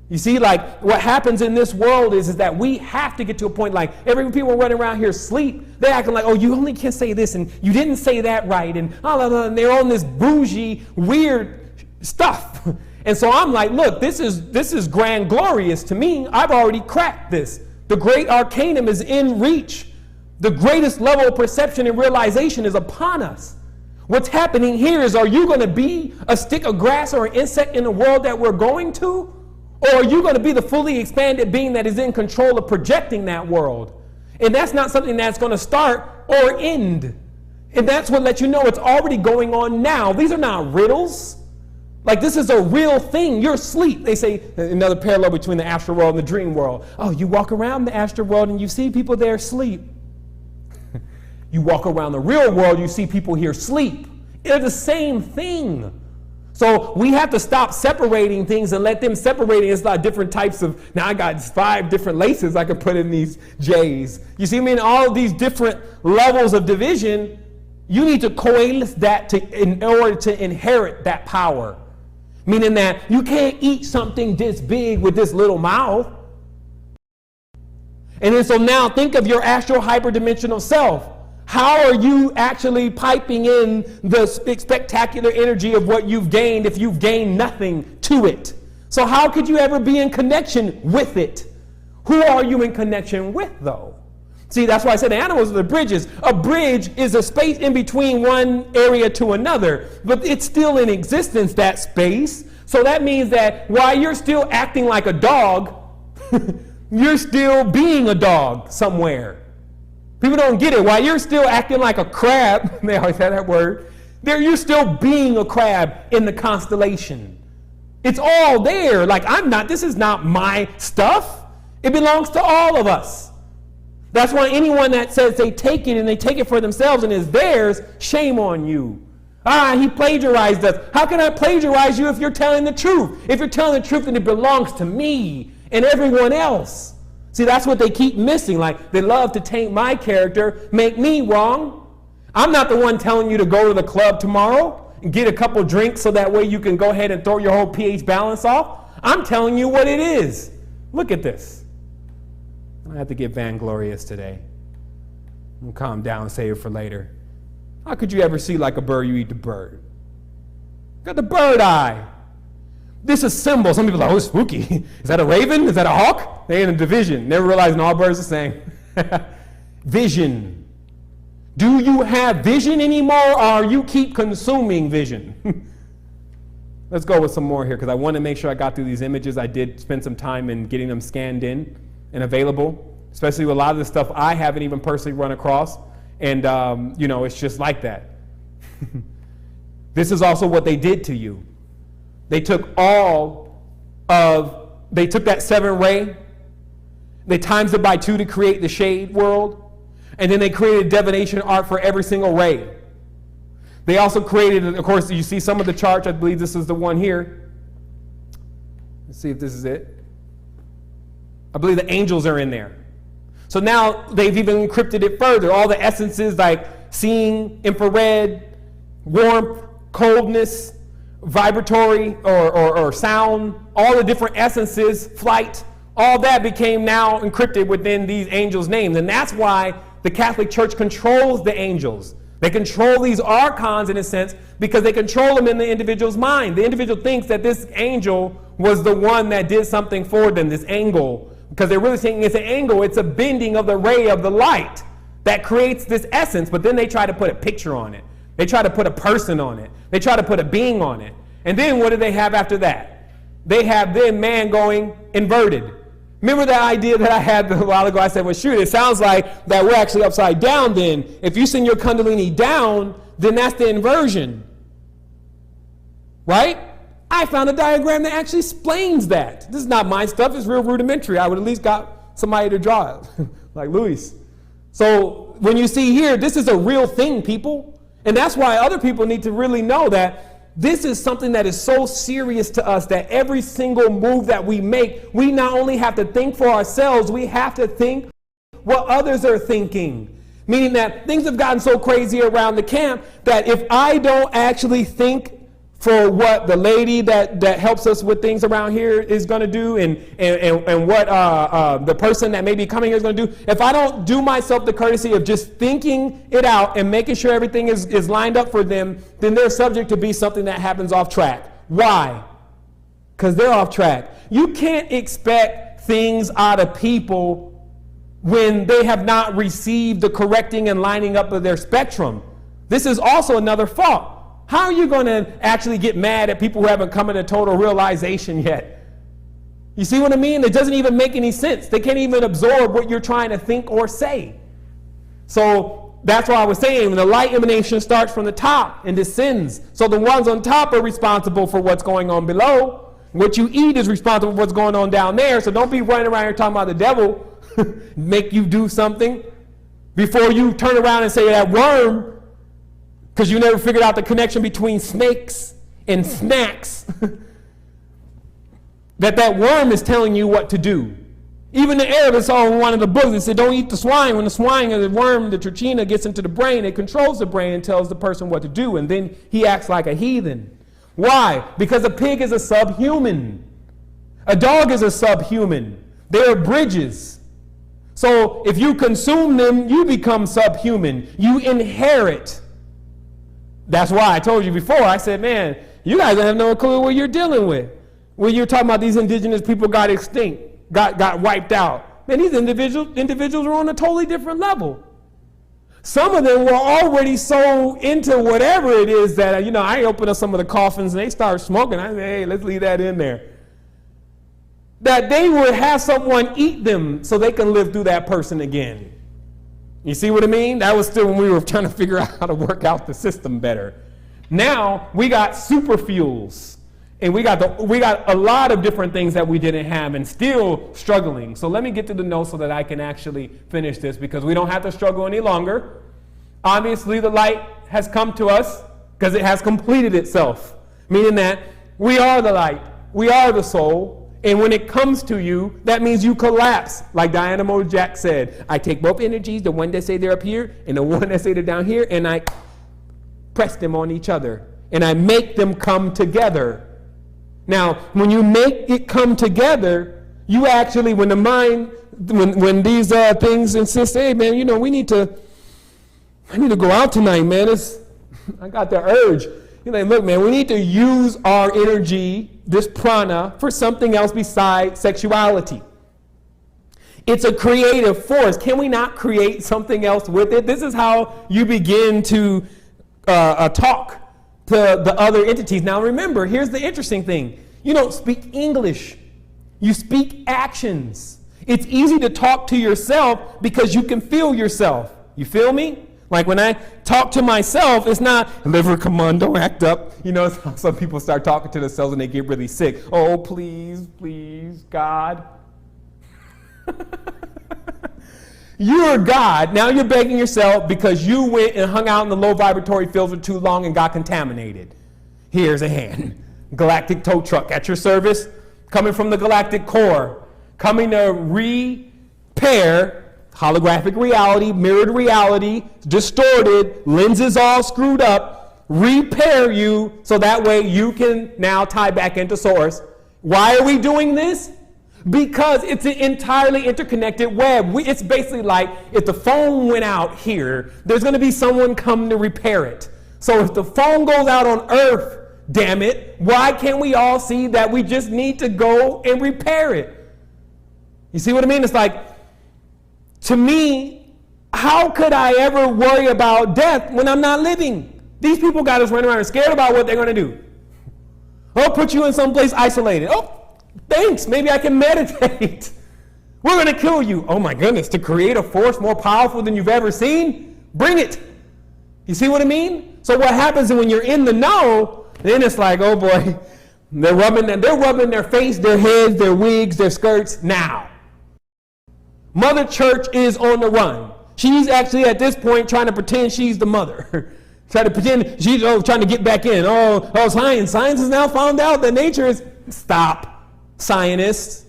You see, like, what happens in this world is that we have to get to a point, like, every people running around here sleep, they're acting like, oh, you only can say this, and you didn't say that right, and and they're on this bougie, weird stuff. And so I'm like, look, this is grand glorious to me. I've already cracked this. The great arcanum is in reach. The greatest level of perception and realization is upon us. What's happening here is, are you going to be a stick of grass or an insect in the world that we're going to? Or are you going to be the fully expanded being that is in control of projecting that world? And that's not something that's going to start or end. And that's what lets you know it's already going on now. These are not riddles. Like, this is a real thing. You're asleep. They say, another parallel between the astral world and the dream world. Oh, you walk around the astral world and you see people there sleep. You walk around the real world, you see people here sleep. They're the same thing. So we have to stop separating things and let them separate. It's like different types of, now I got 5 different laces I can put in these J's. You see, I mean, all of these different levels of division, you need to coalesce that in order to inherit that power. Meaning that you can't eat something this big with this little mouth. And then so now think of your astral hyperdimensional self. How are you actually piping in the spectacular energy of what you've gained if you've gained nothing to it? So how could you ever be in connection with it? Who are you in connection with, though? See, that's why I said animals are the bridges. A bridge is a space in between one area to another, but it's still in existence, that space. So that means that while you're still acting like a dog, you're still being a dog somewhere. People don't get it. While you're still acting like a crab, they always have that word, you're still being a crab in the constellation. It's all there. Like, this is not my stuff. It belongs to all of us. That's why anyone that says they take it and they take it for themselves and it's theirs, shame on you. He plagiarized us. How can I plagiarize you if you're telling the truth? If you're telling the truth, then it belongs to me and everyone else. See, that's what they keep missing. Like, they love to taint my character, make me wrong. I'm not the one telling you to go to the club tomorrow and get a couple drinks so that way you can go ahead and throw your whole pH balance off. I'm telling you what it is. Look at this. I have to get vainglorious today. I'm gonna calm down and save it for later. How could you ever see like a bird, you eat the bird? Got the bird eye. This is symbol. Some people are like, oh, it's spooky. Is that a raven? Is that a hawk? They're in a division. Never realizing all birds are the same. Vision. Do you have vision anymore, or you keep consuming vision? Let's go with some more here, because I want to make sure I got through these images. I did spend some time in getting them scanned in and available, especially with a lot of the stuff I haven't even personally run across. And, it's just like that. This is also what they did to you. They took that 7 ray, they times it by 2 to create the shade world, and then they created divination art for every single ray. They also created, of course, you see some of the charts. I believe this is the one here. Let's see if this is it. I believe the angels are in there. So now they've even encrypted it further. All the essences like seeing, infrared, warmth, coldness, vibratory or sound, all the different essences, flight, all that became now encrypted within these angels' names. And that's why the Catholic Church controls the angels. They control these archons in a sense because they control them in the individual's mind. The individual thinks that this angel was the one that did something for them, this angle, because they're really thinking it's an angle. It's a bending of the ray of the light that creates this essence, but then they try to put a picture on it. They try to put a person on it. They try to put a being on it. And then what do they have after that? They have then man going inverted. Remember that idea that I had a while ago? I said, well, shoot, it sounds like that we're actually upside down then. If you send your Kundalini down, then that's the inversion. Right? I found a diagram that actually explains that. This is not my stuff. It's real rudimentary. I would at least got somebody to draw it, like Luis. So when you see here, this is a real thing, people. And that's why other people need to really know that this is something that is so serious to us that every single move that we make, we not only have to think for ourselves, we have to think what others are thinking. Meaning that things have gotten so crazy around the camp that if I don't actually think for what the lady that helps us with things around here is going to do and what the person that may be coming here is going to do, if I don't do myself the courtesy of just thinking it out and making sure everything is lined up for them, then they're subject to be something that happens off track. Why? Because they're off track. You can't expect things out of people when they have not received the correcting and lining up of their spectrum. This is also another fault. How are you going to actually get mad at people who haven't come to total realization yet? You see what I mean? It doesn't even make any sense. They can't even absorb what you're trying to think or say. So that's why I was saying the light emanation starts from the top and descends. So the ones on top are responsible for what's going on below. What you eat is responsible for what's going on down there. So don't be running around here talking about the devil make you do something before you turn around and say that worm, because you never figured out the connection between snakes and snacks. that worm is telling you what to do. Even the Arabs saw in one of the books, they said, don't eat the swine. When the swine or the worm, the trichina, gets into the brain, it controls the brain and tells the person what to do. And then he acts like a heathen. Why? Because a pig is a subhuman. A dog is a subhuman. They are bridges. So if you consume them, you become subhuman. You inherit. That's why I told you before, I said, man, you guys don't have no clue what you're dealing with. When you're talking about these indigenous people got extinct, got wiped out. Man, these individuals are on a totally different level. Some of them were already so into whatever it is that, I open up some of the coffins and they start smoking. I say, hey, let's leave that in there. That they would have someone eat them so they can live through that person again. You see what I mean? That was still when we were trying to figure out how to work out the system better. Now we got super fuels, and we got a lot of different things that we didn't have and still struggling. So let me get to the notes so that I can actually finish this, because we don't have to struggle any longer. Obviously the light has come to us because it has completed itself, meaning that we are the light, we are the soul. And when it comes to you, that means you collapse. Like Dynamo Jack said, I take both energies, the one that say they're up here and the one that say they're down here, and I press them on each other. And I make them come together. Now, when you make it come together, you actually, when the mind, when these things insist, hey man, you know, I need to go out tonight, man. I got the urge. You're like, look, man, we need to use our energy, this prana, for something else besides sexuality. It's a creative force. Can we not create something else with it? This is how you begin to talk to the other entities. Now remember, here's the interesting thing. You don't speak English. You speak actions. It's easy to talk to yourself because you can feel yourself. You feel me? Like when I talk to myself, it's not, liver, come on, don't act up. You know, some people start talking to themselves and they get really sick. Oh, please, please, God. You're God. Now you're begging yourself because you went and hung out in the low vibratory fields for too long and got contaminated. Here's a hand. Galactic tow truck at your service, coming from the galactic core, coming to repair holographic reality, mirrored reality, distorted, lenses all screwed up, repair you so that way you can now tie back into source. Why are we doing this? Because it's an entirely interconnected web. It's basically like if the phone went out here, there's going to be someone come to repair it. So if the phone goes out on Earth, damn it, why can't we all see that we just need to go and repair it? You see what I mean? It's like, to me, how could I ever worry about death when I'm not living? These people got us running around and scared about what they're going to do. Oh, put you in some place isolated. Oh, thanks, maybe I can meditate. We're going to kill you. Oh my goodness, to create a force more powerful than you've ever seen? Bring it. You see what I mean? So what happens when you're in the know, then it's like, oh boy, they're rubbing their face, their heads, their wigs, their skirts now. Mother Church is on the run. She's actually at this point trying to pretend she's the mother. Trying to pretend she's trying to get back in. Science has now found out that nature is... Stop, scientists.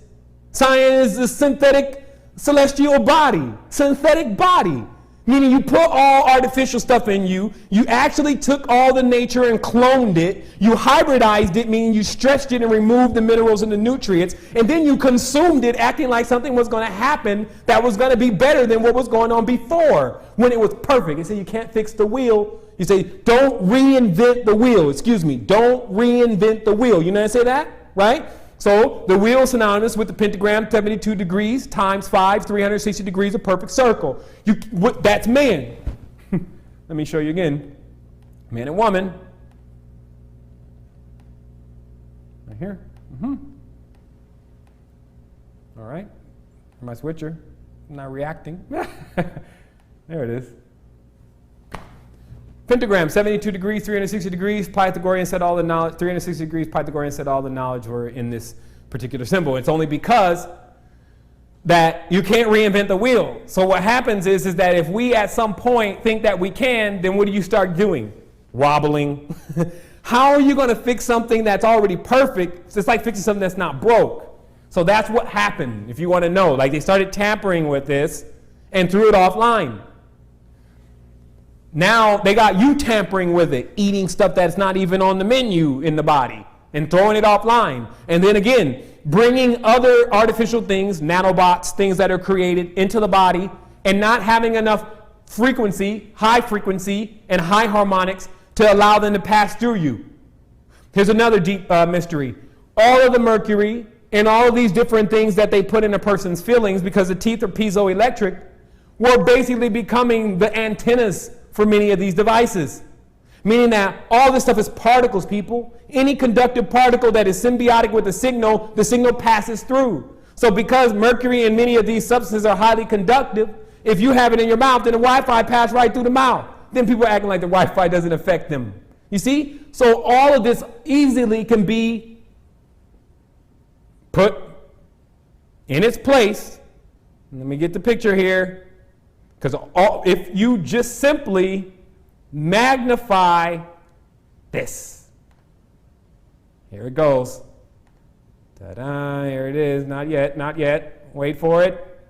Science is a synthetic celestial body. Synthetic body. Meaning you put all artificial stuff in you. You actually took all the nature and cloned it. You hybridized it, meaning you stretched it and removed the minerals and the nutrients. And then you consumed it, acting like something was going to happen that was going to be better than what was going on before, when it was perfect. You say you can't fix the wheel. You say, don't reinvent the wheel. Excuse me, don't reinvent the wheel. You know how I say that, right? So the wheel is synonymous with the pentagram, 72 degrees times 5, 360 degrees, a perfect circle. That's man. Let me show you again. Man and woman. Right here. All right. My switcher. I'm not reacting. There it is. Pentagram, 72 degrees, 360 degrees. Pythagorean said all the knowledge, 360 degrees, Pythagorean said all the knowledge were in this particular symbol. It's only because that you can't reinvent the wheel. So what happens is that if we at some point think that we can, then what do you start doing? Wobbling. How are you going to fix something that's already perfect? It's like fixing something that's not broke. So that's what happened, if you want to know. Like they started tampering with this and threw it offline. Now they got you tampering with it, eating stuff that's not even on the menu in the body and throwing it offline. And then again, bringing other artificial things, nanobots, things that are created into the body and not having enough frequency, high frequency and high harmonics to allow them to pass through you. Here's another deep mystery. All of the mercury and all of these different things that they put in a person's feelings because the teeth are piezoelectric were basically becoming the antennas for many of these devices. Meaning that all this stuff is particles, people. Any conductive particle that is symbiotic with the signal passes through. So because mercury and many of these substances are highly conductive, if you have it in your mouth, then the Wi-Fi passes right through the mouth. Then people are acting like the Wi-Fi doesn't affect them. You see? So all of this easily can be put in its place. Let me get the picture here. Because if you just simply magnify this. Here it goes. Ta-da, here it is. Not yet, not yet. Wait for it.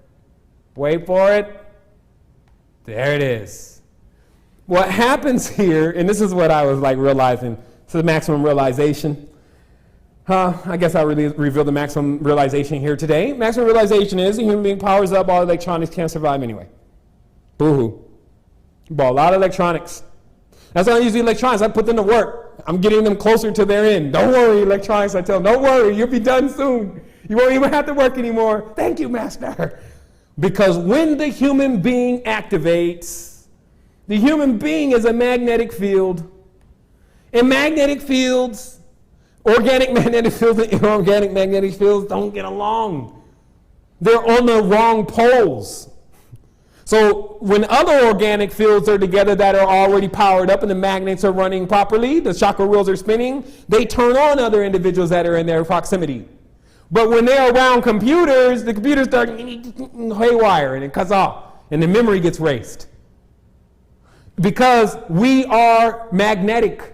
Wait for it. There it is. What happens here, and this is what I was like realizing, this is maximum realization. I guess I'll really reveal the maximum realization here today. Maximum realization is a human being powers up, all electronics can't survive anyway. Boo-hoo. Bought a lot of electronics. That's why I use the electronics. I put them to work. I'm getting them closer to their end. Don't worry, electronics. I tell them, don't worry, you'll be done soon. You won't even have to work anymore. Thank you, Master. Because when the human being activates, the human being is a magnetic field. And magnetic fields, organic magnetic fields and inorganic magnetic fields don't get along. They're on the wrong poles. So when other organic fields are together that are already powered up and the magnets are running properly, the chakra wheels are spinning, they turn on other individuals that are in their proximity. But when they're around computers, the computers start haywire and it cuts off and the memory gets erased. Because we are magnetic.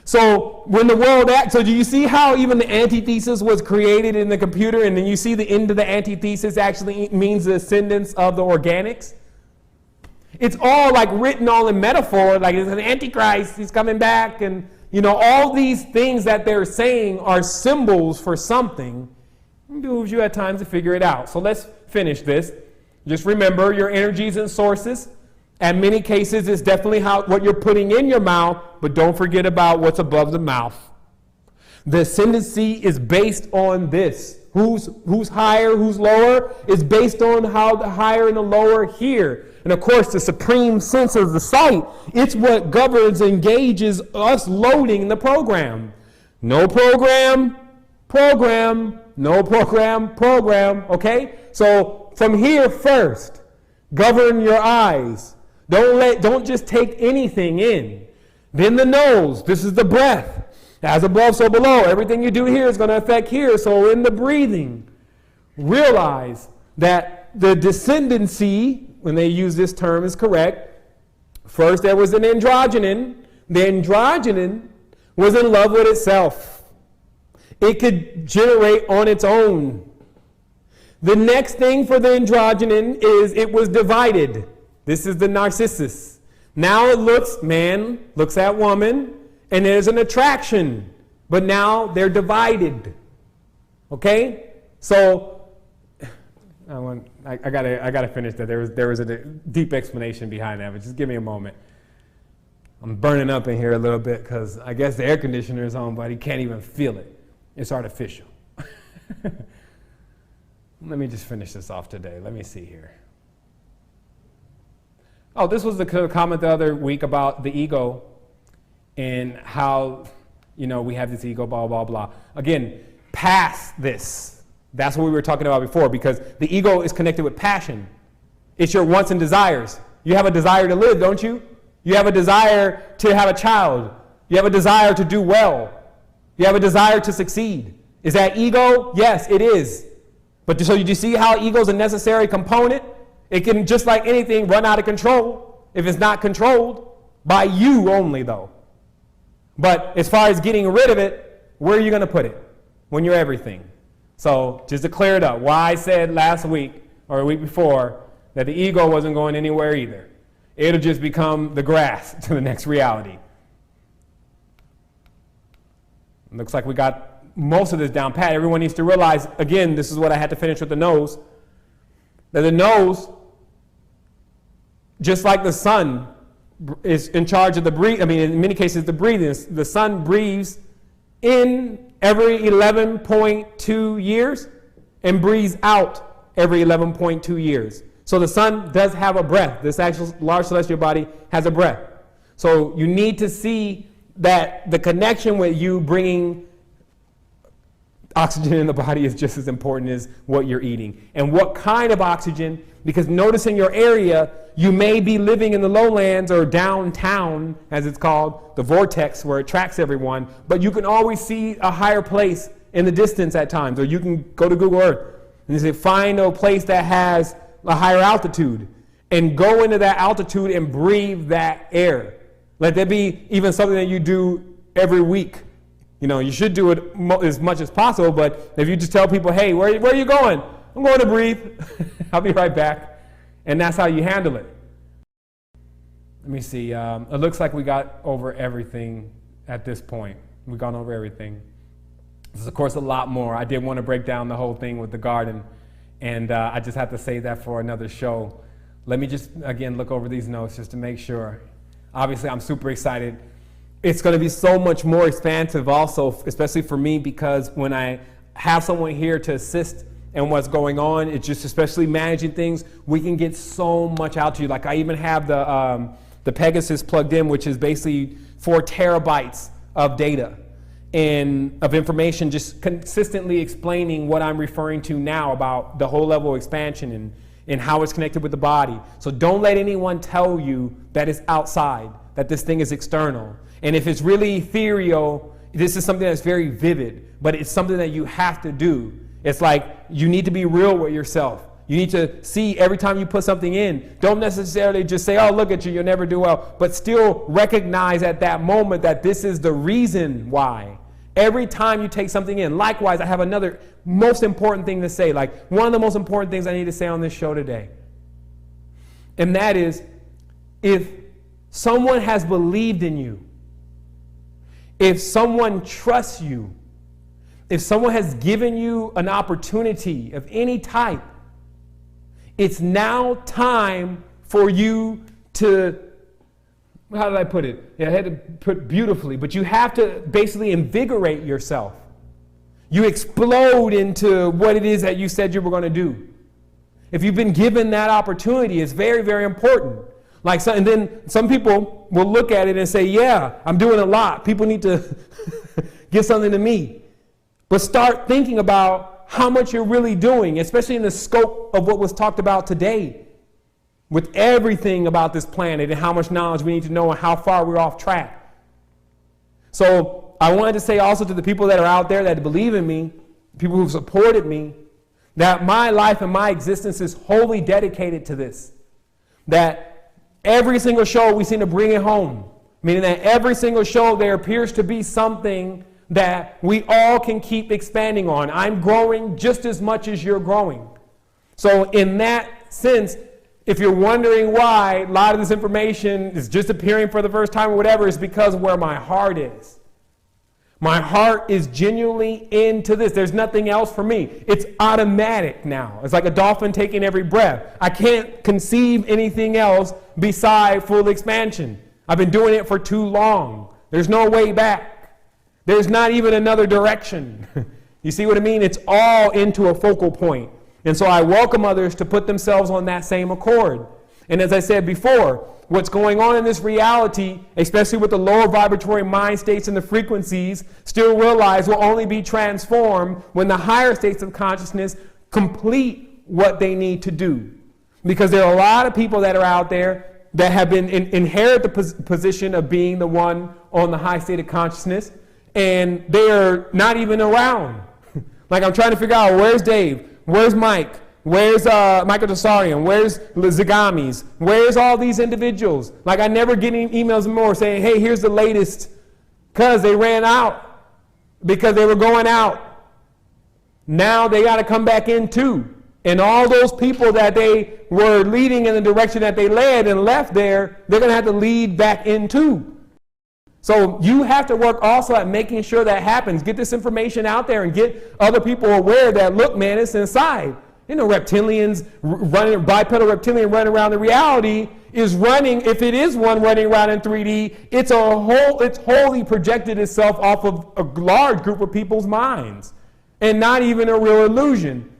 So when the world acts, so do you see how even the antithesis was created in the computer, and then you see the end of the antithesis actually means the ascendance of the organics? It's all like written all in metaphor, like it's an antichrist, he's coming back, and all these things that they're saying are symbols for something. It behooves you at times to figure it out. So let's finish this. Just remember your energies and sources. In many cases, it's definitely what you're putting in your mouth, but don't forget about what's above the mouth. The ascendancy is based on this. Who's higher, who's lower, is based on how the higher and the lower hear. And of course, the supreme sense of the sight, it's what governs and engages us loading the program. No program, program, no program, program, okay? So from here first, govern your eyes. Don't just take anything in. Then the nose, this is the breath. As above, so below. Everything you do here is going to affect here. So in the breathing, realize that the descendancy, when they use this term, is correct. First, there was an androgynon. The androgynon was in love with itself. It could generate on its own. The next thing for the androgynon is it was divided. This is the narcissus. Now man looks at woman, and there's an attraction. But now they're divided. Okay? So, I gotta finish that. There was a deep explanation behind that, but just give me a moment. I'm burning up in here a little bit because I guess the air conditioner is on, but he can't even feel it. It's artificial. Let me just finish this off today. Let me see here. Oh, this was the comment the other week about the ego and how, we have this ego, blah, blah, blah. Again, past this. That's what we were talking about before, because the ego is connected with passion. It's your wants and desires. You have a desire to live, don't you? You have a desire to have a child. You have a desire to do well. You have a desire to succeed. Is that ego? Yes, it is. But so you see how ego is a necessary component? It can, just like anything, run out of control if it's not controlled by you only, though. But as far as getting rid of it, where are you going to put it when you're everything? So just to clear it up, why I said last week or a week before that the ego wasn't going anywhere either. It'll just become the grass to the next reality. Looks like we got most of this down pat. Everyone needs to realize, again, this is what I had to finish with the nose, that the nose, just like the sun is in charge of the breathing, in many cases the breathing, the sun breathes in every 11.2 years and breathes out every 11.2 years. So the sun does have a breath. This actual large celestial body has a breath. So you need to see that the connection with you bringing oxygen in the body is just as important as what you're eating. And what kind of oxygen, because notice in your area, you may be living in the lowlands or downtown, as it's called, the vortex where it tracks everyone, but you can always see a higher place in the distance at times, or you can go to Google Earth and say, find a place that has a higher altitude and go into that altitude and breathe that air. Let that be even something that you do every week. You should do it as much as possible, but if you just tell people, hey, where are you going? I'm going to breathe. I'll be right back. And that's how you handle it. Let me see. It looks like we got over everything at this point. We've gone over everything. There's, of course, a lot more. I did want to break down the whole thing with the garden, and I just have to save that for another show. Let me just, again, look over these notes just to make sure. Obviously, I'm super excited. It's going to be so much more expansive also, especially for me, because when I have someone here to assist in what's going on, it's just especially managing things, we can get so much out to you. Like I even have the Pegasus plugged in, which is basically 4 terabytes of data and of information, just consistently explaining what I'm referring to now about the whole level of expansion and how it's connected with the body. So don't let anyone tell you that it's outside, that this thing is external. And if it's really ethereal, this is something that's very vivid, but it's something that you have to do. It's like you need to be real with yourself. You need to see every time you put something in. Don't necessarily just say, oh, look at you, you'll never do well. But still recognize at that moment that this is the reason why. Every time you take something in. Likewise, I have another most important thing to say. Like one of the most important things I need to say on this show today. And that is, if someone has believed in you, if someone trusts you, if someone has given you an opportunity of any type, it's now time for you to, how did I put it? Yeah, I had to put beautifully, but you have to basically invigorate yourself. You explode into what it is that you said you were going to do. If you've been given that opportunity, it's very, very important. And then some people will look at it and say, yeah, I'm doing a lot. People need to give something to me. But start thinking about how much you're really doing, especially in the scope of what was talked about today, with everything about this planet and how much knowledge we need to know and how far we're off track. So I wanted to say also to the people that are out there that believe in me, people who've supported me, that my life and my existence is wholly dedicated to this. That every single show we seem to bring it home, meaning that every single show there appears to be something that we all can keep expanding on. I'm growing just as much as you're growing. So in that sense, if you're wondering why a lot of this information is just appearing for the first time or whatever, it's because of where my heart is. My heart is genuinely into this. There's nothing else for me. It's automatic now. It's like a dolphin taking every breath. I can't conceive anything else beside full expansion. I've been doing it for too long. There's no way back. There's not even another direction. You see what I mean? It's all into a focal point. And so I welcome others to put themselves on that same accord. And as I said before, what's going on in this reality, especially with the lower vibratory mind states and the frequencies, still realize will only be transformed when the higher states of consciousness complete what they need to do. Because there are a lot of people that are out there that have been inherit the position of being the one on the high state of consciousness, and they're not even around. Like I'm trying to figure out, where's Dave? Where's Mike? Where's Michael Tassarian? Where's Zagamis? Where's all these individuals? Like I never get any emails more saying, hey, here's the latest, because they ran out, because they were going out. Now they got to come back in too. And all those people that they were leading in the direction that they led and left there, they're going to have to lead back in too. So you have to work also at making sure that happens. Get this information out there and get other people aware that, look, man, it's inside. You know, reptilians running, bipedal reptilian running around. The reality is running, if it is one running around in 3D, it's wholly projected itself off of a large group of people's minds and not even a real illusion.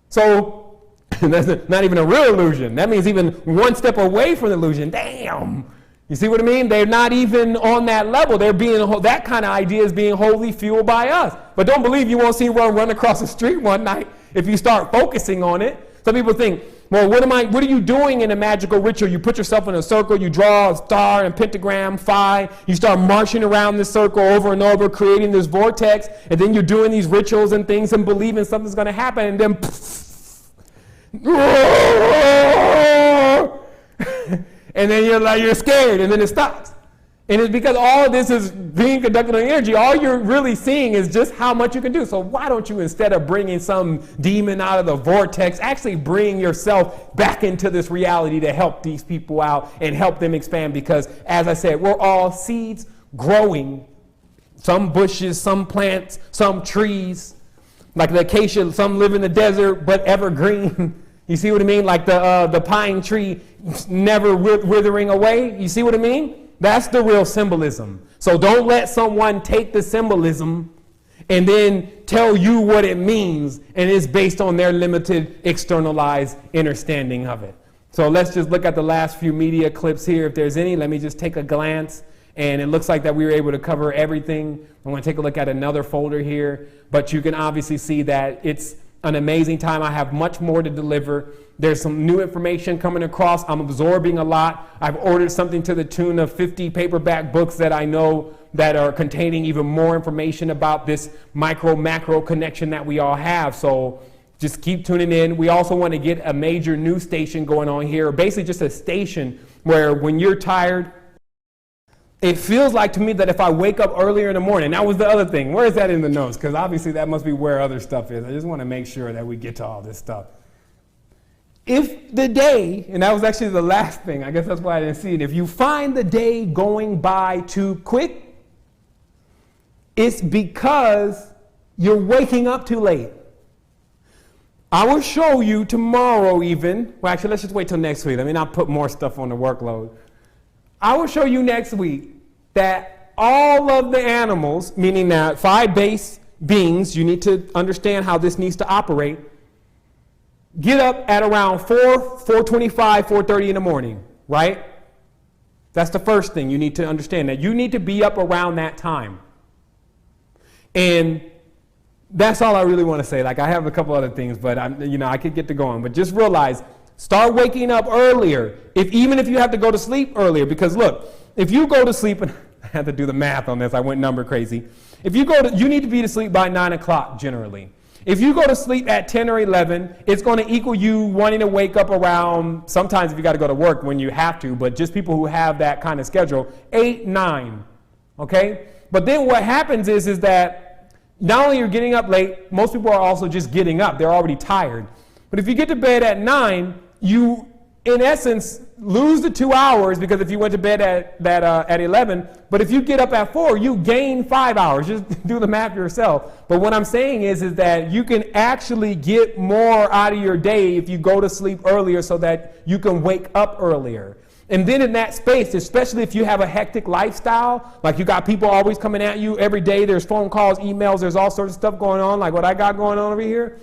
So that's not even a real illusion. That means even one step away from the illusion. Damn. You see what I mean? They're not even on that level. They're being, that kind of idea is being wholly fueled by us. But don't believe you won't see one run across the street one night if you start focusing on it. Some people think, well, what are you doing in a magical ritual? You put yourself in a circle, you draw a star and pentagram, phi, you start marching around this circle over and over, creating this vortex, and then you're doing these rituals and things and believing something's going to happen, and then and then you're scared, and then it stops. And it's because all of this is being conducted on energy. All you're really seeing is just how much you can do. So why don't you, instead of bringing some demon out of the vortex, actually bring yourself back into this reality to help these people out and help them expand? Because, as I said, we're all seeds growing Some bushes, some plants, some trees. Like the acacia, some live in the desert, but evergreen. You see what I mean? Like the pine tree never withering away. You see what I mean? That's the real symbolism. So don't let someone take the symbolism and then tell you what it means, and it's based on their limited externalized understanding of it. So let's just look at the last few media clips here. If there's any, let me just take a glance. And it looks like that we were able to cover everything. I'm going to take a look at another folder here. But you can obviously see that it's an amazing time. I have much more to deliver. There's some new information coming across. I'm absorbing a lot. I've ordered something to the tune of 50 paperback books that I know that are containing even more information about this micro-macro connection that we all have. So just keep tuning in. We also want to get a major news station going on here, basically just a station where when you're tired, it feels like to me that if I wake up earlier in the morning, that was the other thing. Where is that in the notes? Because obviously that must be where other stuff is. I just want to make sure that we get to all this stuff. If the day, and that was actually the last thing, I guess that's why I didn't see it. If you find the day going by too quick, it's because you're waking up too late. I will show you tomorrow even. Well, actually, let's just wait till next week. Let me not put more stuff on the workload. I will show you next week that all of the animals, meaning that 5 base beings, you need to understand how this needs to operate, get up at around 4:25, 4:30 in the morning, right? That's the first thing you need to understand, that you need to be up around that time. And that's all I really want to say. Like, I have a couple other things, but I could get to going. But just realize, start waking up earlier, even if you have to go to sleep earlier. Because look, if you go to sleep, and I had to do the math on this, I went number crazy. You need to be to sleep by 9 o'clock generally. If you go to sleep at 10 or 11, it's going to equal you wanting to wake up around, sometimes if you got to go to work when you have to, but just people who have that kind of schedule, 8, 9, okay? But then what happens is that not only you're getting up late, most people are also just getting up. They're already tired. But if you get to bed at 9, you, in essence, lose the 2 hours, because if you went to bed at 11, but if you get up at 4, you gain 5 hours. Just do the math yourself. But what I'm saying is that you can actually get more out of your day if you go to sleep earlier so that you can wake up earlier. And then in that space, especially if you have a hectic lifestyle, like you got people always coming at you every day, there's phone calls, emails, there's all sorts of stuff going on, like what I got going on over here.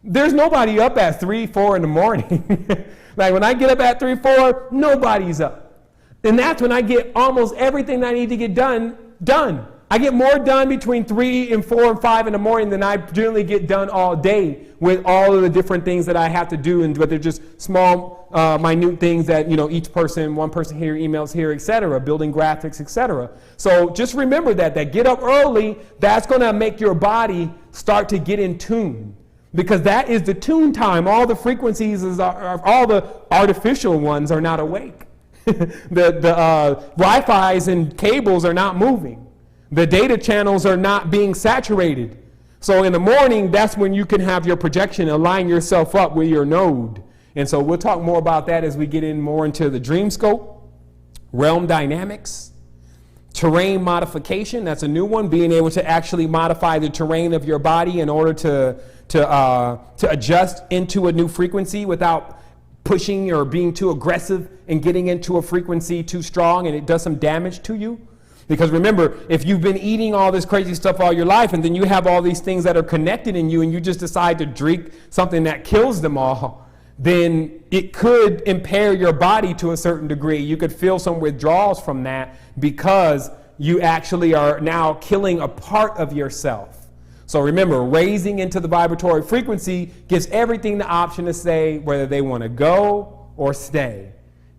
There's nobody up at 3, 4 in the morning. Like when I get up at 3, 4, nobody's up. And that's when I get almost everything that I need to get done. I get more done between 3 and 4 and 5 in the morning than I generally get done all day with all of the different things that I have to do, but they're just small, minute things that, each person, one person here, emails here, etc., building graphics, etc. So just remember that get up early, that's going to make your body start to get in tune. Because that is the tune time. All the frequencies, all the artificial ones are not awake. The Wi-Fi's and cables are not moving. The data channels are not being saturated. So in the morning, that's when you can have your projection, align yourself up with your node. And so we'll talk more about that as we get in more into the dream scope, realm dynamics, terrain modification. That's a new one, being able to actually modify the terrain of your body in order to adjust into a new frequency without pushing or being too aggressive and getting into a frequency too strong and it does some damage to you. Because remember, if you've been eating all this crazy stuff all your life and then you have all these things that are connected in you and you just decide to drink something that kills them all, then it could impair your body to a certain degree. You could feel some withdrawals from that because you actually are now killing a part of yourself. So remember, raising into the vibratory frequency gives everything the option to say whether they want to go or stay.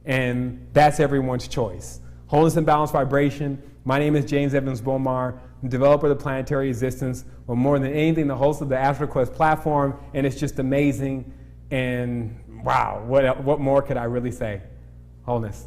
And that's everyone's choice. Wholeness and balanced vibration. My name is James Evans Bomar, developer of the planetary existence, but more than anything, the host of the Astral Quest platform, and it's just amazing. And wow, what more could I really say? Wholeness.